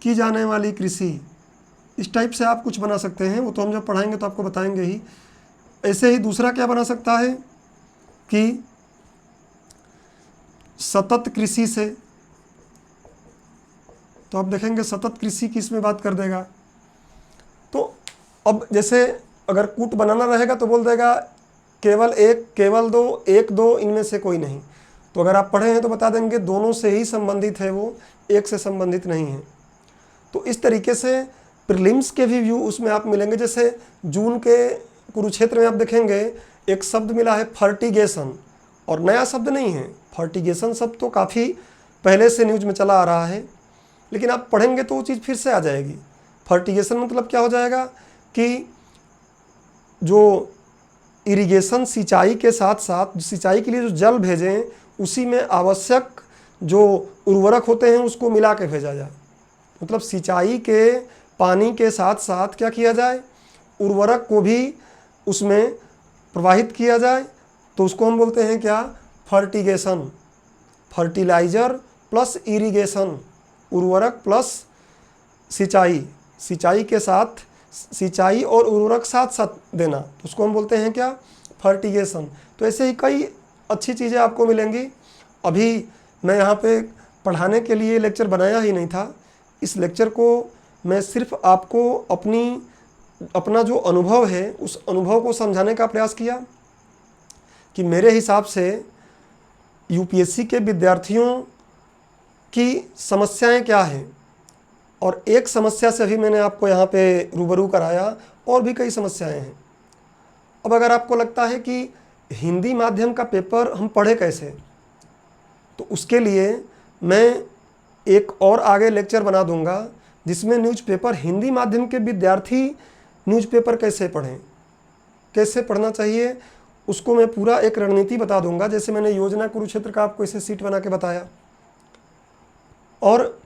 की जाने वाली कृषि, इस टाइप से आप कुछ बना सकते हैं। वो तो हम जब पढ़ाएंगे तो आपको बताएंगे ही। ऐसे ही दूसरा क्या बना सकता है कि सतत कृषि से, तो आप देखेंगे सतत कृषि की इसमें बात कर देगा। तो अब जैसे अगर कूट बनाना रहेगा तो बोल देगा केवल एक, केवल दो, एक दो, इनमें से कोई नहीं। तो अगर आप पढ़े हैं तो बता देंगे दोनों से ही संबंधित है, वो एक से संबंधित नहीं है। तो इस तरीके से प्रीलिम्स के भी व्यू उसमें आप मिलेंगे। जैसे जून के कुरुक्षेत्र में आप देखेंगे एक शब्द मिला है फर्टिगेशन, और नया शब्द नहीं है। फर्टिगेशन शब्द तो काफ़ी पहले से न्यूज में चला आ रहा है, लेकिन आप पढ़ेंगे तो वो चीज़ फिर से आ जाएगी। फर्टिगेशन मतलब क्या हो जाएगा कि जो इरिगेशन, सिंचाई के साथ साथ सिंचाई के लिए जो जल भेजें उसी में आवश्यक जो उर्वरक होते हैं उसको मिला के भेजा जाए। मतलब सिंचाई के पानी के साथ साथ क्या किया जाए, उर्वरक को भी उसमें प्रवाहित किया जाए, तो उसको हम बोलते हैं क्या, फर्टिगेशन। फर्टिलाइज़र प्लस इरिगेशन, उर्वरक प्लस सिंचाई, सिंचाई के साथ सिंचाई और उर्वरक साथ साथ देना, तो उसको हम बोलते हैं क्या, फर्टिगेशन। तो ऐसे ही कई अच्छी चीज़ें आपको मिलेंगी। अभी मैं यहाँ पे पढ़ाने के लिए लेक्चर बनाया ही नहीं था। इस लेक्चर को मैं सिर्फ आपको अपना जो अनुभव है उस अनुभव को समझाने का प्रयास किया कि मेरे हिसाब से यूपीएससी के विद्यार्थियों की समस्याएं क्या हैं। और एक समस्या से भी मैंने आपको यहाँ पे रूबरू कराया, और भी कई समस्याएं हैं। अब अगर आपको लगता है कि हिंदी माध्यम का पेपर हम पढ़े कैसे, तो उसके लिए मैं एक और आगे लेक्चर बना दूंगा जिसमें न्यूज़पेपर, हिंदी माध्यम के विद्यार्थी न्यूज़पेपर कैसे पढ़ें, कैसे पढ़ना चाहिए, उसको मैं पूरा एक रणनीति बता दूंगा। जैसे मैंने योजना कुरुक्षेत्र का आपको इसे सीट बना के बताया। और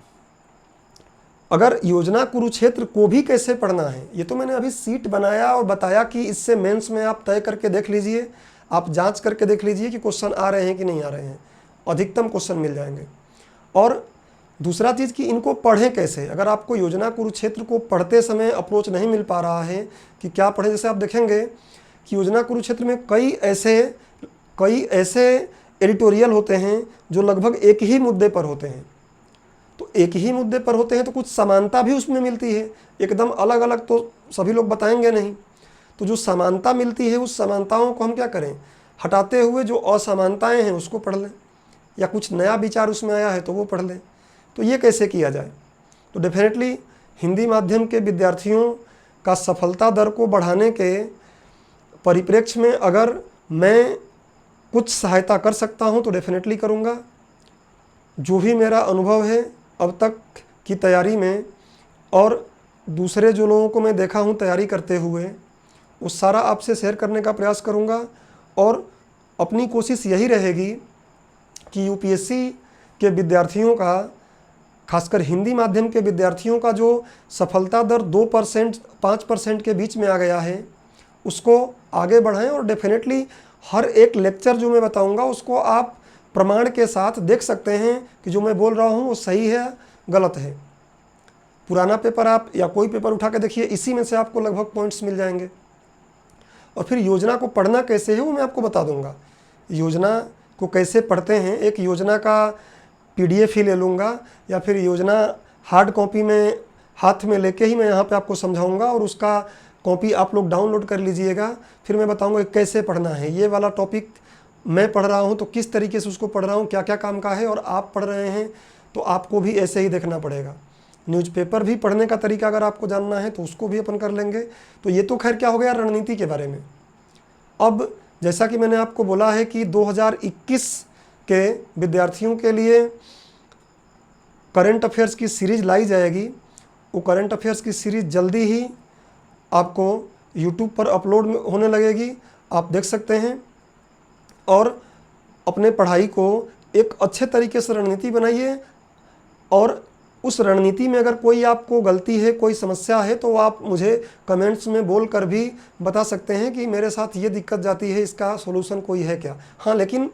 अगर योजना कुरुक्षेत्र को भी कैसे पढ़ना है, ये तो मैंने अभी सीट बनाया और बताया कि इससे मेंस में आप तय करके देख लीजिए, आप जांच करके देख लीजिए कि क्वेश्चन आ रहे हैं कि नहीं आ रहे हैं। अधिकतम क्वेश्चन मिल जाएंगे। और दूसरा चीज़ कि इनको पढ़ें कैसे। अगर आपको योजना कुरुक्षेत्र को पढ़ते समय अप्रोच नहीं मिल पा रहा है कि क्या पढ़ें, जैसे आप देखेंगे कि योजना कुरुक्षेत्र में कई ऐसे एडिटोरियल होते हैं जो लगभग एक ही मुद्दे पर होते हैं। तो एक ही मुद्दे पर होते हैं तो कुछ समानता भी उसमें मिलती है, एकदम अलग अलग तो सभी लोग बताएंगे नहीं। तो जो समानता मिलती है उस समानताओं को हम क्या करें, हटाते हुए जो असमानताएं हैं उसको पढ़ लें, या कुछ नया विचार उसमें आया है तो वो पढ़ लें। तो ये कैसे किया जाए, तो डेफिनेटली हिंदी माध्यम के विद्यार्थियों का सफलता दर को बढ़ाने के परिप्रेक्ष्य में अगर मैं कुछ सहायता कर सकता हूं तो डेफिनेटली करूंगा। जो भी मेरा अनुभव है अब तक की तैयारी में, और दूसरे जो लोगों को मैं देखा हूं तैयारी करते हुए, वो सारा आपसे शेयर करने का प्रयास करूंगा। और अपनी कोशिश यही रहेगी कि यूपीएससी के विद्यार्थियों का, खासकर हिंदी माध्यम के विद्यार्थियों का जो सफलता दर 2% 5% के बीच में आ गया है, उसको आगे बढ़ाएं। और डेफिनेटली हर एक लेक्चर जो मैं बताऊंगा उसको आप प्रमाण के साथ देख सकते हैं कि जो मैं बोल रहा हूं वो सही है गलत है। पुराना पेपर आप या कोई पेपर उठा के देखिए, इसी में से आपको लगभग पॉइंट्स मिल जाएंगे। और फिर योजना को पढ़ना कैसे है वो मैं आपको बता दूंगा। योजना को कैसे पढ़ते हैं, एक योजना का पीडीएफ ही ले लूँगा, या फिर योजना हार्ड कॉपी में हाथ में लेके ही मैं यहाँ पे आपको समझाऊंगा, और उसका कॉपी आप लोग डाउनलोड कर लीजिएगा। फिर मैं बताऊंगा कैसे पढ़ना है। ये वाला टॉपिक मैं पढ़ रहा हूँ तो किस तरीके से उसको पढ़ रहा हूँ, क्या क्या काम का है, और आप पढ़ रहे हैं तो आपको भी ऐसे ही देखना पड़ेगा। न्यूज़पेपर भी पढ़ने का तरीका अगर आपको जानना है तो उसको भी अपन कर लेंगे। तो ये तो खैर क्या हो गया रणनीति के बारे में। अब जैसा कि मैंने आपको बोला है कि 2021 के विद्यार्थियों के लिए करंट अफेयर्स की सीरीज़ लाई जाएगी। वो करंट अफेयर्स की सीरीज़ जल्दी ही आपको यूट्यूब पर अपलोड होने लगेगी, आप देख सकते हैं। और अपने पढ़ाई को एक अच्छे तरीके से रणनीति बनाइए, और उस रणनीति में अगर कोई आपको गलती है, कोई समस्या है, तो आप मुझे कमेंट्स में बोल कर भी बता सकते हैं कि मेरे साथ ये दिक्कत जाती है, इसका सॉल्यूशन कोई है क्या। हाँ, लेकिन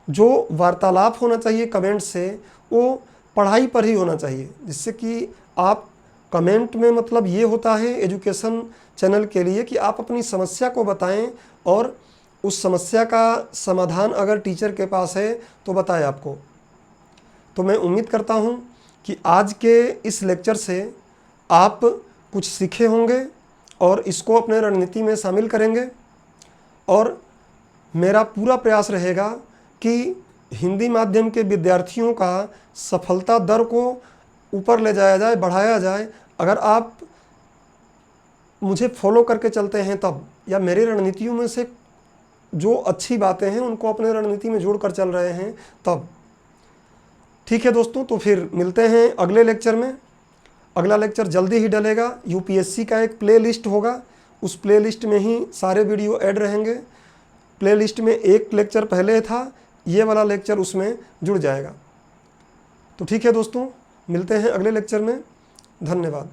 जो वार्तालाप होना चाहिए कमेंट से वो पढ़ाई पर ही होना चाहिए, जिससे कि आप कमेंट में, मतलब ये होता है एजुकेशन चैनल के लिए कि आप अपनी समस्या को बताएं, और उस समस्या का समाधान अगर टीचर के पास है तो बताएं आपको। तो मैं उम्मीद करता हूं कि आज के इस लेक्चर से आप कुछ सीखे होंगे, और इसको अपने रणनीति में शामिल करेंगे। और मेरा पूरा प्रयास रहेगा कि हिंदी माध्यम के विद्यार्थियों का सफलता दर को ऊपर ले जाया जाए, बढ़ाया जाए। अगर आप मुझे फॉलो करके चलते हैं तब, या मेरी रणनीतियों में से जो अच्छी बातें हैं उनको अपने रणनीति में जोड़ कर चल रहे हैं तब। ठीक है दोस्तों, तो फिर मिलते हैं अगले लेक्चर में। अगला लेक्चर जल्दी ही डलेगा। यूपीएससी का एक प्ले लिस्ट होगा, उस प्ले लिस्ट में ही सारे वीडियो ऐड रहेंगे। प्ले लिस्ट में एक लेक्चर पहले था, ये वाला लेक्चर उसमें जुड़ जाएगा। तो ठीक है दोस्तों, मिलते हैं अगले लेक्चर में। धन्यवाद।